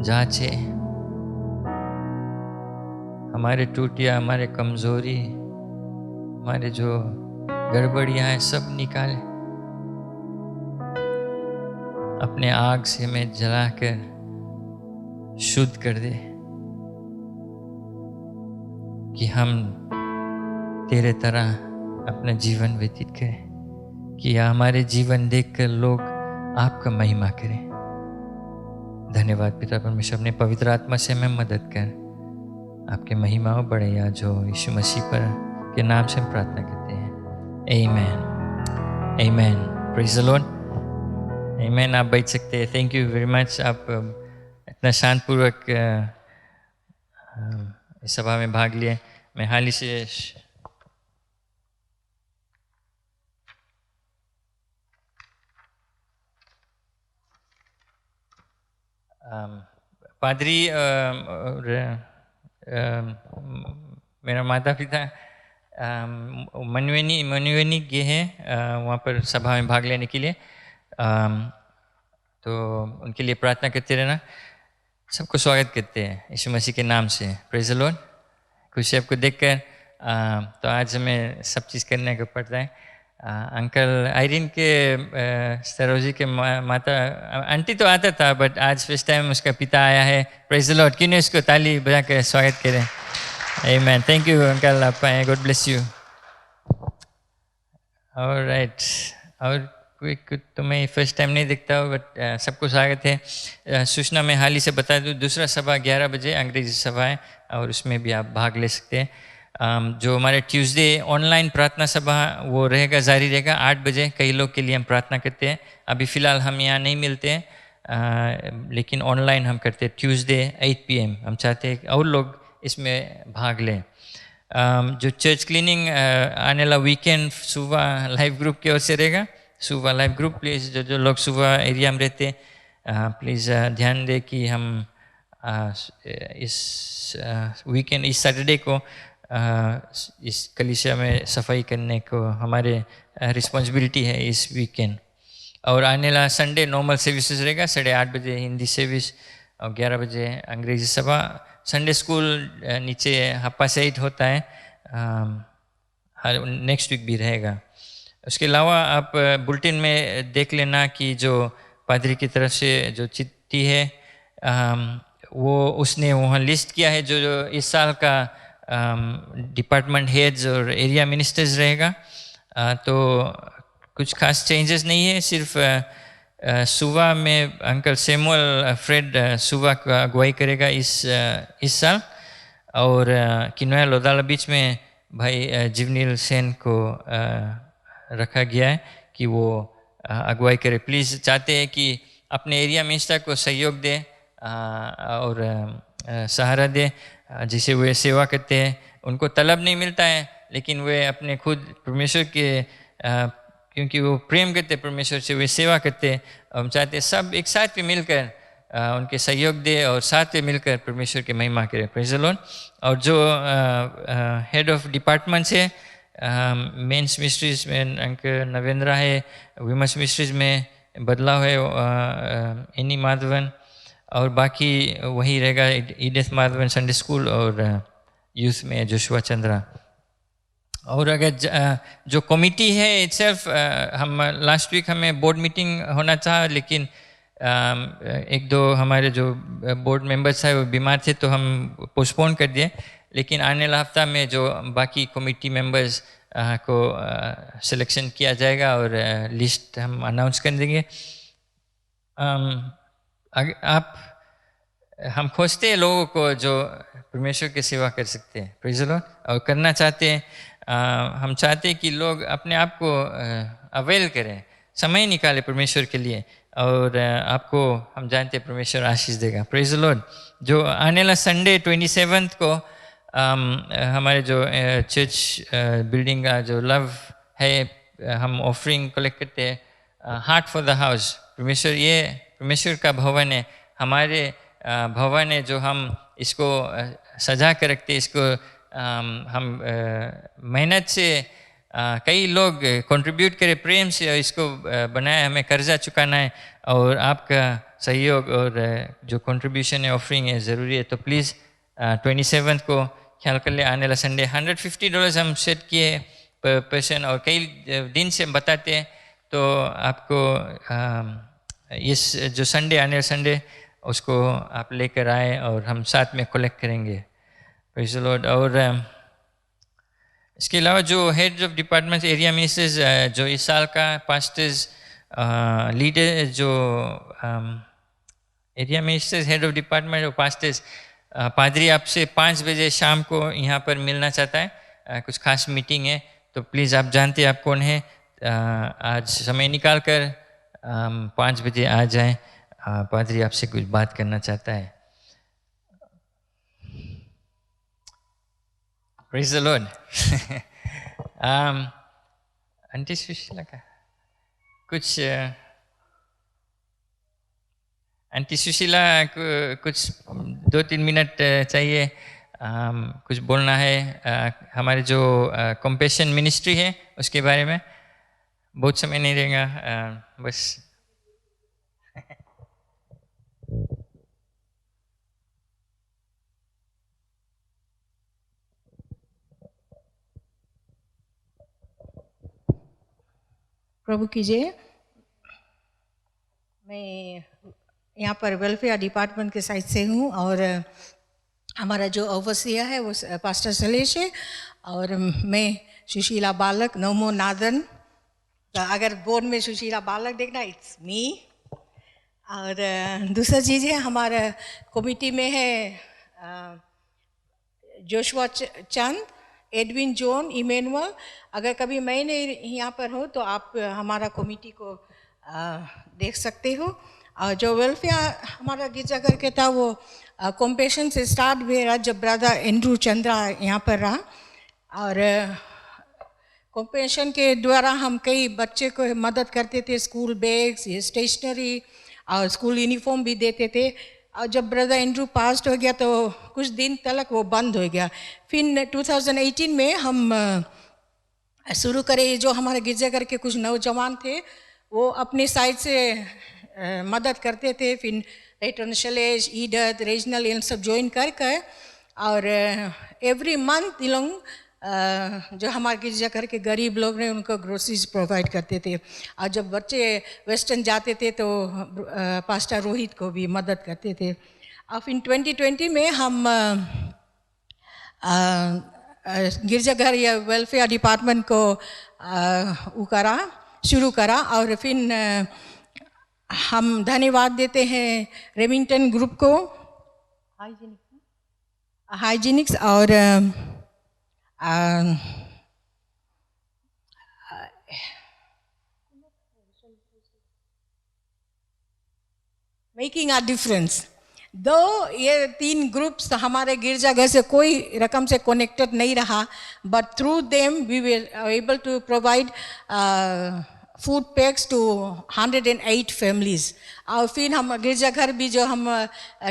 जांचे, हमारे टूटिया, हमारे कमज़ोरी, हमारे जो गड़बड़ियाँ हैं सब निकाले, अपने आग से हमें जलाकर शुद्ध कर दे कि हम तेरे तरह अपना जीवन व्यतीत करें, कि हमारे जीवन देखकर लोग आपका महिमा करें। धन्यवाद पिता परमेश्वर, अपने पवित्र आत्मा से हमें मदद कर, आपके महिमा बढ़े या जो यीशु मसीह पर के नाम से हम प्रार्थना करते हैं। आमेन, आमेन। प्रेज़ द लॉर्ड, आमेन। आप बैठ सकते हैं। Thank you very much. आप इतना शांतपूर्वक इस सभा में भाग लिए। मैं हाल ही से पादरी मेरा माता पिता मनुवेनी गए हैं वहाँ पर सभा में भाग लेने के लिए, तो उनके लिए प्रार्थना करते रहना। सबको स्वागत करते हैं यीशु मसीह के नाम से। Praise the Lord. खुशी आपको देखकर तो आज हमें सब चीज़ करने को पड़ता है। अंकल आयरिन के सरोजी के माता आंटी तो आता था, बट आज फर्स्ट टाइम उसका पिता आया है. Praise the Lord. क्यों नहीं उसको ताली बजा कर स्वागत करें. आमेन. थैंक यू अंकल, आप आए. God bless you. ऑलराइट. और कोई तो मैं फर्स्ट टाइम नहीं देखता हूँ, बट सबको स्वागत है. सूचना में हाल ही से बता दूँ, दूसरा सभा 11 बजे अंग्रेजी सभा है और उसमें भी आप भाग ले सकते हैं. जो हमारे ट्यूसडे ऑनलाइन प्रार्थना सभा वो रहेगा, जारी रहेगा 8 बजे. कई लोग के लिए हम प्रार्थना करते हैं. अभी फ़िलहाल हम यहाँ नहीं मिलते हैं, लेकिन ऑनलाइन हम करते हैं ट्यूसडे 8 PM. हम चाहते हैं कि और लोग इसमें भाग लें. जो चर्च क्लीनिंग आने वाला वीकेंड सुबह लाइव ग्रुप की ओर से रहेगा. सुबह लाइव ग्रुप प्लीज़, जो लोग सुबह एरिया में रहते हैं प्लीज़ ध्यान दें कि हम इस वीकेंड, इस सैटरडे को इस कलीसिया में सफाई करने को हमारे रिस्पॉन्सिबिलिटी है इस वीकेंड. और आने वाला संडे नॉर्मल सर्विसेज रहेगा, 8:30 बजे हिंदी सर्विस और 11 बजे अंग्रेजी सभा. संडे स्कूल नीचे हप्पा साइड होता है, हर नेक्स्ट वीक भी रहेगा. उसके अलावा आप बुलेटिन में देख लेना कि जो पादरी की तरफ से जो चिट्ठी है वो उसने वहाँ लिस्ट किया है जो इस साल का डिपार्टमेंट हेड्स और एरिया मिनिस्टर्स रहेगा. तो कुछ खास चेंजेस नहीं है, सिर्फ सुबह में अंकल सैमुअल फ्रेड सुबह का अगुवाई करेगा इस साल. और किनोया लोदाला बीच में भाई जीवनील सेन को रखा गया है कि वो अगुवाई करे. प्लीज़ चाहते हैं कि अपने एरिया मिनिस्टर को सहयोग दे और सहारा दे, जिसे वे सेवा करते हैं. उनको तलब नहीं मिलता है, लेकिन वे अपने खुद परमेश्वर के क्योंकि वो प्रेम करते परमेश्वर से, वे सेवा करते. हम चाहते सब एक साथ में मिलकर उनके सहयोग दे और साथ में मिलकर परमेश्वर की महिमा करें. Praise the Lord. और जो हेड ऑफ डिपार्टमेंट है, मेंस मिस्ट्रीज में अंकल नवेंद्र है, विमस मिस्ट्रीज में बदलाव है एनी माधवन, और बाकी वही रहेगा ईडेथ माधवन संडे स्कूल, और यूथ में जोशुआ चंद्रा. और अगर जो कमिटी है इटसेल्फ, हम लास्ट वीक हमें बोर्ड मीटिंग होना था, लेकिन एक दो हमारे जो बोर्ड मेंबर्स हैं वो बीमार थे तो हम पोस्टपोन कर दिए. लेकिन आने वाला हफ्ता में जो बाकी कमिटी मेंबर्स को सिलेक्शन किया जाएगा और लिस्ट हम अनाउंस कर देंगे. हम खोजते हैं लोगों को जो परमेश्वर की सेवा कर सकते हैं. Praise the Lord. और करना चाहते हैं. हम चाहते हैं कि लोग अपने आप को अवेल करें, समय निकाले परमेश्वर के लिए, और आपको हम जानते हैं परमेश्वर आशीष देगा. Praise the Lord. जो आने वाला संडे 27 को हमारे जो चर्च बिल्डिंग का जो लव है, हम ऑफरिंग कलेक्ट करते हैं. Heart for the house. परमेश्वर का भवन है, हमारे भवन है, जो हम इसको सजा कर रखते हैं. इसको हम मेहनत से कई लोग कंट्रीब्यूट करें प्रेम से, और इसको बनाया, हमें कर्जा चुकाना है, और आपका सहयोग और जो कंट्रीब्यूशन है, ऑफरिंग है, ज़रूरी है. तो प्लीज़ 27 को ख्याल कर ले. आने वाला संडे $150 हम सेट किए पर पर्सन, और कई दिन से हम बताते हैं. तो आपको इस जो संडे आने वाला संडे उसको आप लेकर आए और हम साथ में कलेक्ट करेंगे. Praise the Lord. और इसके अलावा जो head of department area ministers जो इस साल का पास्टर्स लीडर, जो area ministers head of department और पास्टर्स, पादरी आपसे 5 बजे शाम को यहाँ पर मिलना चाहता है. कुछ खास मीटिंग है, तो प्लीज़ आप जानते हैं आप कौन है. आज समय निकाल कर 5 बजे आ जाएं. पादरी आपसे कुछ बात करना चाहता है. Praise the Lord. Aunty Sushila का कुछ, आंटी सुशीला को कुछ 2-3 मिनट चाहिए, कुछ बोलना है. हमारे जो कंपैशन मिनिस्ट्री है उसके बारे में. बहुत समय नहीं रहेगा, बस. प्रभु कीजिए। मैं यहाँ पर वेलफेयर डिपार्टमेंट के साइड से हूँ और हमारा जो ओवरसियर है वो पास्टर सलेश है और मैं सुशीला बालक नोमो नादन। तो अगर बोर्ड में सुशीला बालक देखना इट्स मी। और दूसरा चीज़ है हमारा कमिटी में है जोशुआ चंद, एडविन जॉन, इमैनुअल। अगर कभी मैं नहीं यहाँ पर हूँ तो आप हमारा कमिटी को देख सकते हो। और जो वेलफेयर हमारा गिरजाघर के था वो कॉम्पेशन से स्टार्ट भी रहा जब ब्रदर एंड्रू चंद्रा यहाँ पर रहा। और कॉम्पेशन के द्वारा हम कई बच्चे को मदद करते थे, स्कूल बैग्स, स्टेशनरी और स्कूल यूनिफॉर्म भी देते थे। और जब ब्रदर एंड्रू पास्ट हो गया तो कुछ दिन तक वो बंद हो गया। फिर 2018 में हम शुरू करे। जो हमारे गिरजाघर के कुछ नौजवान थे वो अपनी साइड से मदद करते थे। फिर रेटन शलेश, ईडत, रीजनल इन सब ज्वाइन कर और एवरी मंथ ये लोग जो हमारे गिरजाघर के गरीब लोग हैं उनको ग्रोसरीज प्रोवाइड करते थे। और जब बच्चे वेस्टर्न जाते थे तो पास्टर रोहित को भी मदद करते थे। और फिर 2020 में हम गिरजाघर या वेलफेयर डिपार्टमेंट को शुरू करा। और फिर हम धन्यवाद देते हैं रेमिंगटन ग्रुप को, हाइजीनिक्स और मेकिंग अ डिफरेंस। दो ये 3 ग्रुप्स हमारे गिरजाघर से कोई रकम से कनेक्टेड नहीं रहा, but through them we were able to provide food packs to 108 families. और फिर हम गिरजाघर भी जो हम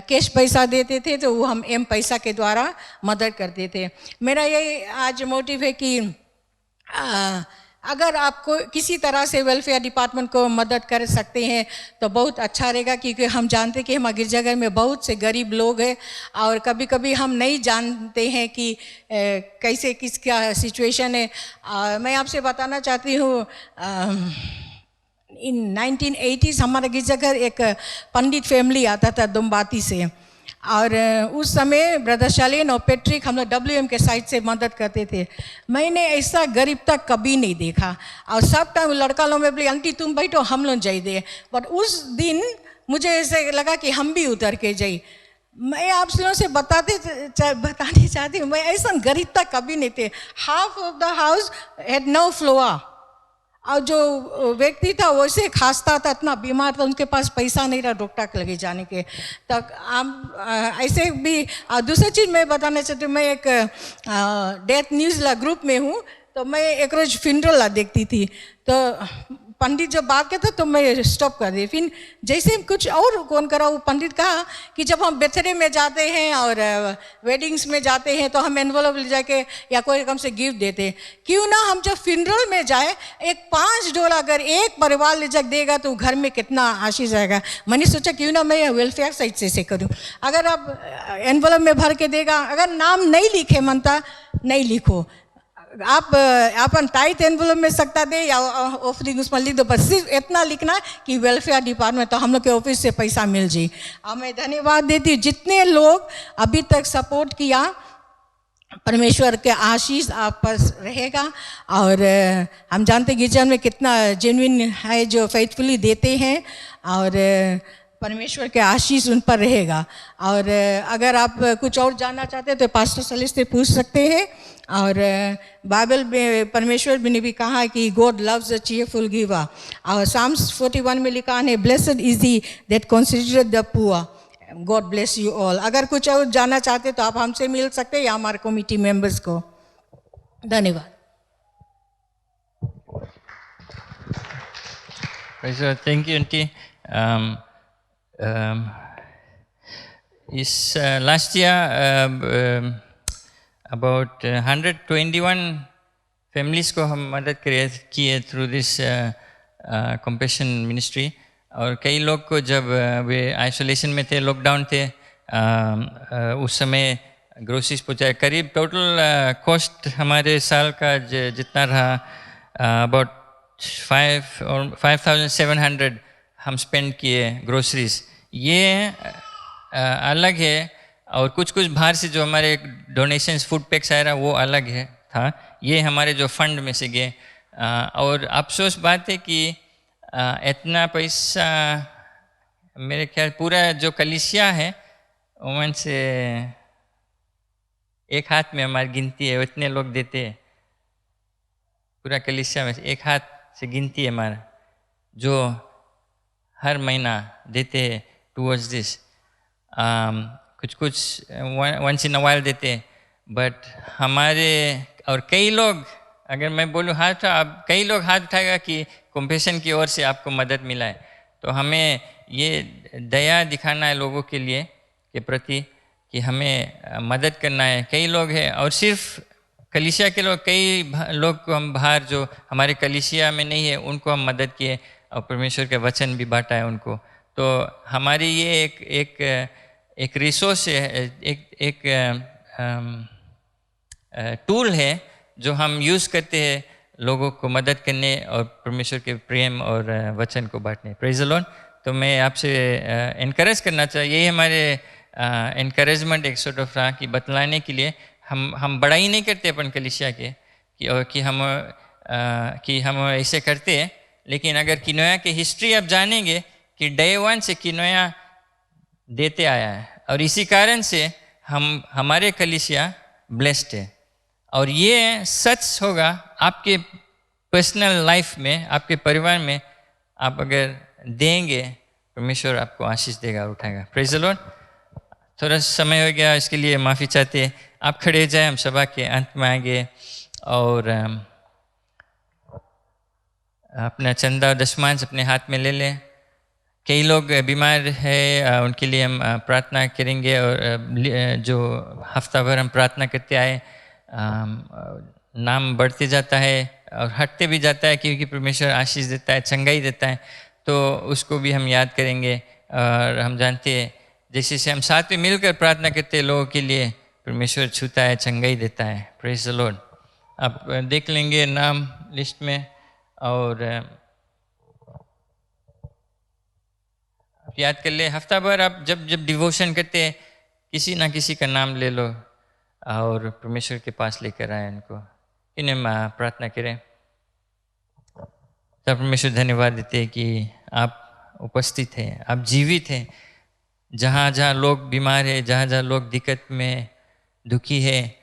कैश पैसा देते थे तो वो हम एम पैसा के द्वारा मदद करते थे। मेरा ये आज मोटिव है कि अगर आपको किसी तरह से वेलफेयर डिपार्टमेंट को मदद कर सकते हैं तो बहुत अच्छा रहेगा, क्योंकि हम जानते हैं कि हमारे गिरजाघर में बहुत से गरीब लोग हैं और कभी कभी हम नहीं जानते हैं कि कैसे किसका सिचुएशन है। मैं आपसे बताना चाहती हूँ इन 1980s हमारा गिरजाघर एक पंडित फैमिली आता था दुम्बाती से, और उस समय ब्रदर शालीन और पैट्रिक हम लोग WM के साइड से मदद करते थे। मैंने ऐसा गरीब तक कभी नहीं देखा। और सब टाइम लड़का लोग में बोली आंटी तुम बैठो हम लोग जाई दे, बट उस दिन मुझे ऐसे लगा कि हम भी उतर के जाई। मैं आप लोगों से बताने चाहती हूँ मैं ऐसा गरीब तक कभी नहीं थे। Half of the house had no floor, और जो व्यक्ति था वैसे खांसता था, इतना बीमार था, उनके पास पैसा नहीं रहा डॉक्टर के लगे जाने के। तक हम ऐसे भी दूसरी चीज़ मैं बताना चाहती हूँ, मैं एक डेथ न्यूज़ ग्रुप में हूँ, तो मैं एक रोज़ फिनरल देखती थी, तो पंडित जब बात करता तो मैं स्टॉप कर दी। फिर जैसे कुछ और कौन करा, वो पंडित कहा कि जब हम बर्थडे में जाते हैं और वेडिंग्स में जाते हैं तो हम एनवलप ले जाके या कोई रकम से गिफ्ट देते हैं, क्यों ना हम जब फिनरल में जाए एक $5 अगर एक परिवार ले जाकर देगा तो घर में कितना आशीष आएगा। मैंने सोचा क्यों ना मैं वेलफेयर साइड से करूँ। अगर आप एनवलप में भर के देगा, अगर नाम नहीं लिखे मनता नहीं लिखो, आप अपन टाइट एनवलप में सकता दे या ऑफरिंग उसमें लिख दो, बस सिर्फ इतना लिखना कि वेलफेयर डिपार्टमेंट, तो हम लोग के ऑफिस से पैसा मिल जाए। और मैं धन्यवाद देती हूँ जितने लोग अभी तक सपोर्ट किया, परमेश्वर के आशीष आप पर रहेगा। और हम जानते गिरजा में कितना जेन्युइन है जो फेथफुली देते हैं, और परमेश्वर के आशीष उन पर रहेगा। और अगर आप कुछ और जानना चाहते हैं तो पास्टर सलीस से पूछ सकते हैं। और बाइबल में परमेश्वर ने भी कहा है कि God loves a cheerful giver. और साम्स 41 में लिखा है blessed is he that consider the poor. God bless you all. अगर कुछ और जानना चाहते हैं तो आप हमसे मिल सकते हैं या हमारे कमिटी मेंबर्स को। धन्यवाद। Thank you aunty. इस लास्ट ईयर about 121 families को हम मदद किए थ्रू दिस कंपैशन मिनिस्ट्री। और कई लोग को जब वे आइसोलेशन में थे, लॉकडाउन थे, उस समय ग्रोसरीज पहुँचाए। करीब टोटल कॉस्ट हमारे साल का जितना रहा अबाउट 5,700 हम स्पेंड किए ग्रोसरीज। ये अलग है, और कुछ कुछ बाहर से जो हमारे डोनेशंस फूड पैक्स आया वो अलग है था। ये हमारे जो फंड में से गए। और अफसोस बात है कि इतना पैसा मेरे ख्याल पूरा जो कलिसिया है उनमें से एक हाथ में हमारी गिनती है, इतने लोग देते हैं। पूरा कलिसिया में एक हाथ से गिनती है हमारा जो हर महीना देते हैं टूवर्ड्स दिस। कुछ कुछ वंस इन अ वाइल देते हैं, बट हमारे और कई लोग, अगर मैं बोलूँ हाथ उठा, अब कई लोग हाथ उठाएगा कि कंपेशन की ओर से आपको मदद मिला है। तो हमें ये दया दिखाना है लोगों के लिए के प्रति कि हमें मदद करना है। कई लोग हैं, और सिर्फ कलिसिया के लोग, कई लोग को हम बाहर जो हमारे कलिसिया में नहीं है उनको हम मदद किए, और परमेश्वर का वचन भी बांटा है उनको। तो हमारी ये एक रिसोर्स है, एक टूल है जो हम यूज़ करते हैं लोगों को मदद करने और परमेश्वर के प्रेम और वचन को बांटने। Praise the Lord. तो मैं आपसे इनकरेज करना चाहिए, यही हमारे इनकरेजमेंट एक सॉर्ट ऑफ रहा कि बतलाने के लिए हम बड़ाई नहीं करते अपन कलिसिया के कि हम ऐसे करते हैं। लेकिन अगर किनोया की हिस्ट्री आप जानेंगे कि डे वन से किनोया देते आया है, और इसी कारण से हमारे कलिसिया ब्लेस्ड है। और ये सच होगा आपके पर्सनल लाइफ में, आपके परिवार में। आप अगर देंगे, परमेश्वर आपको आशीष देगा और उठाएगा। Praise the Lord. थोड़ा समय हो गया, इसके लिए माफ़ी चाहते हैं। आप खड़े हो जाए, हम सभा के अंत में आएंगे और अपना चंदा और दशमांश अपने हाथ में ले लें। कई लोग बीमार हैं, उनके लिए हम प्रार्थना करेंगे। और जो हफ्ता भर हम प्रार्थना करते आए, नाम बढ़ते जाता है और हटते भी जाता है, क्योंकि परमेश्वर आशीष देता है, चंगाई देता है। तो उसको भी हम याद करेंगे। और हम जानते हैं जैसे से हम साथ में मिलकर प्रार्थना करते हैं लोगों के लिए, परमेश्वर छूता है, चंगाई देता है। Praise the Lord. आप देख लेंगे नाम लिस्ट में, और आप याद कर ले। हफ्ता भर आप जब डिवोशन करते हैं, किसी ना किसी का नाम ले लो और परमेश्वर के पास लेकर आए उनको। इन्हें प्रार्थना करें। तब परमेश्वर धन्यवाद देते हैं कि आप उपस्थित हैं, आप जीवित हैं। जहाँ जहाँ लोग बीमार हैं, जहाँ जहाँ लोग दिक्कत में दुखी है,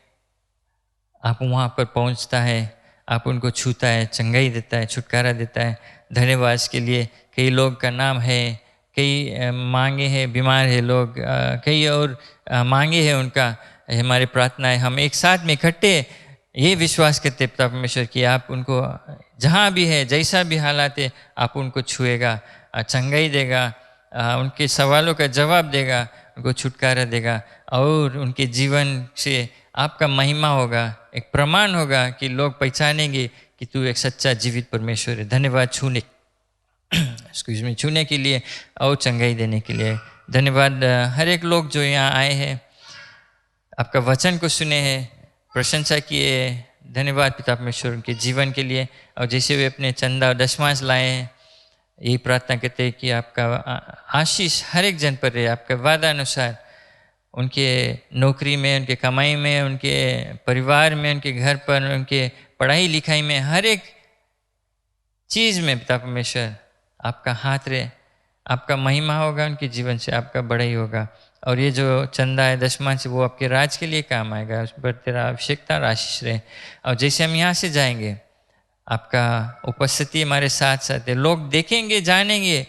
आप वहाँ पर पहुँचता है, आप उनको छूता है, चंगाई देता है, छुटकारा देता है। धन्यवाद इसके लिए। कई लोग का नाम है, कई मांगे हैं, बीमार है लोग, कई और मांगे हैं उनका। हमारे प्रार्थनाएं हम एक साथ में इकट्ठे ये विश्वास करते पिता परमेश्वर कि आप उनको जहाँ भी है, जैसा भी हालात है, आप उनको छुएगा, चंगाई देगा, उनके सवालों का जवाब देगा, उनको छुटकारा देगा, और उनके जीवन से आपका महिमा होगा, एक प्रमाण होगा कि लोग पहचानेंगे कि तू एक सच्चा जीवित परमेश्वर है। धन्यवाद छूने के लिए और चंगाई देने के लिए। धन्यवाद हर एक लोग जो यहाँ आए हैं, आपका वचन को सुने हैं, प्रशंसा किए। धन्यवाद पिता परमेश्वर उनके जीवन के लिए। और जैसे वे अपने चंदा और दशमांश लाए हैं, यही प्रार्थना करते हैं कि आपका आशीष हर एक जन पर रहे, आपका वादा अनुसार उनके नौकरी में, उनके कमाई में, उनके परिवार में, उनके घर पर, उनके पढ़ाई लिखाई में, हर एक चीज़ में पिता परमेश्वर आपका हाथ रहे, आपका महिमा होगा उनके जीवन से, आपका बड़ाई होगा। और ये जो चंदा है, दशमांश, वो आपके राज के लिए काम आएगा, उस पर तेरा आवश्यकता और आशीष रहे। और जैसे हम यहाँ से जाएंगे, आपका उपस्थिति हमारे साथ साथ है। लोग देखेंगे, जानेंगे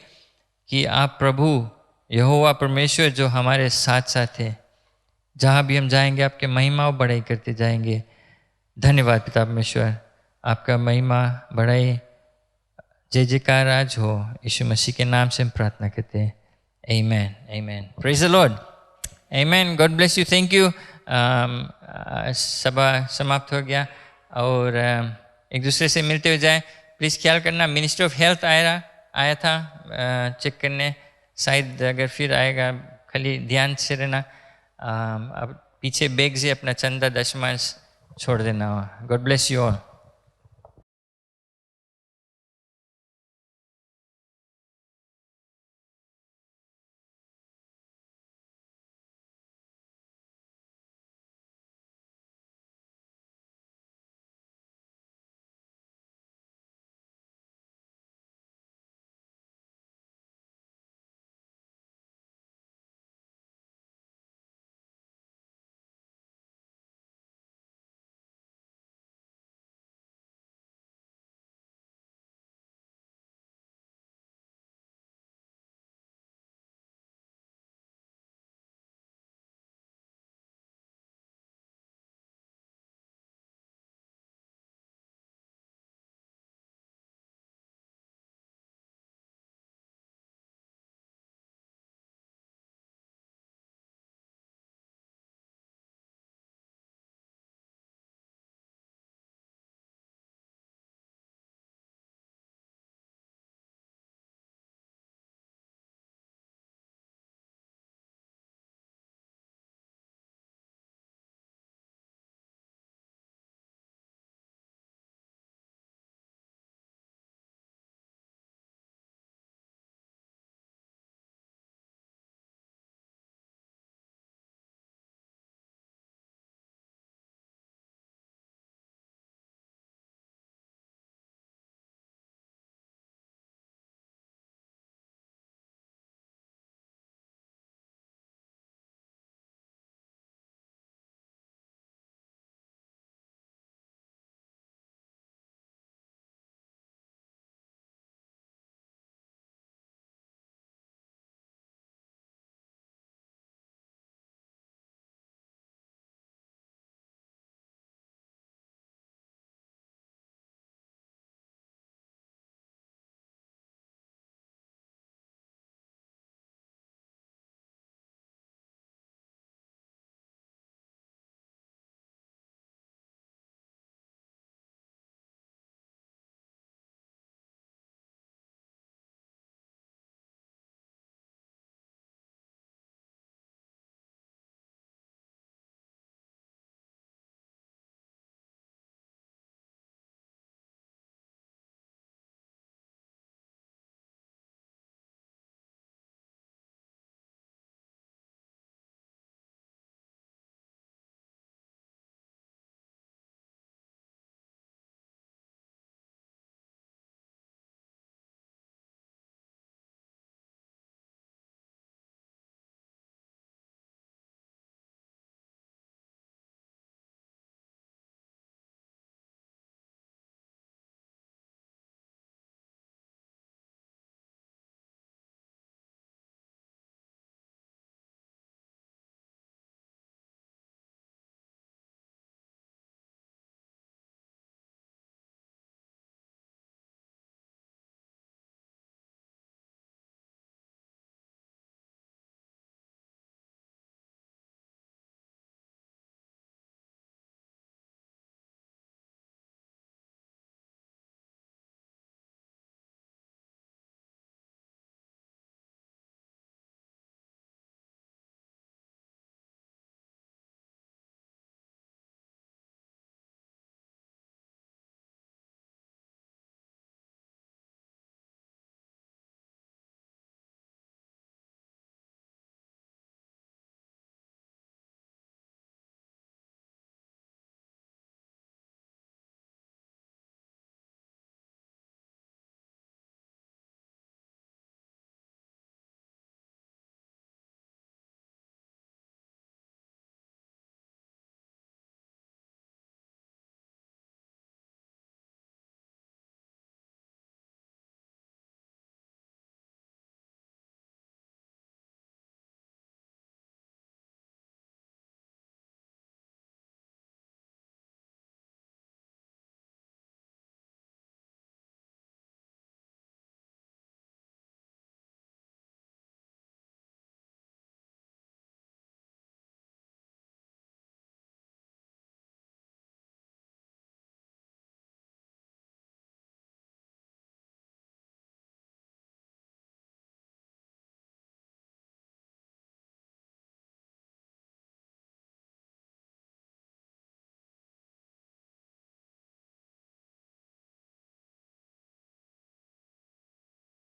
कि आप प्रभु यहोवा परमेश्वर जो हमारे साथ साथ है। जहाँ भी हम जाएंगे, आपके महिमा और बड़ाई करते जाएंगे। धन्यवाद पिता परमेश्वर, आपका महिमा बड़ाई जय जयकार आज हो। यीशु मसीह के नाम से हम प्रार्थना करते हैं। Amen. Amen. Praise the Lord. Amen. God bless you. Thank you. सभा समाप्त हो गया और एक दूसरे से मिलते हुए जाए। प्लीज़ ख्याल करना, मिनिस्टर ऑफ हेल्थ आया था चेक करने, शायद अगर फिर आएगा, खाली ध्यान से रहना। अब पीछे बैग से अपना चंदा दशमांश छोड़ देना। God bless you all.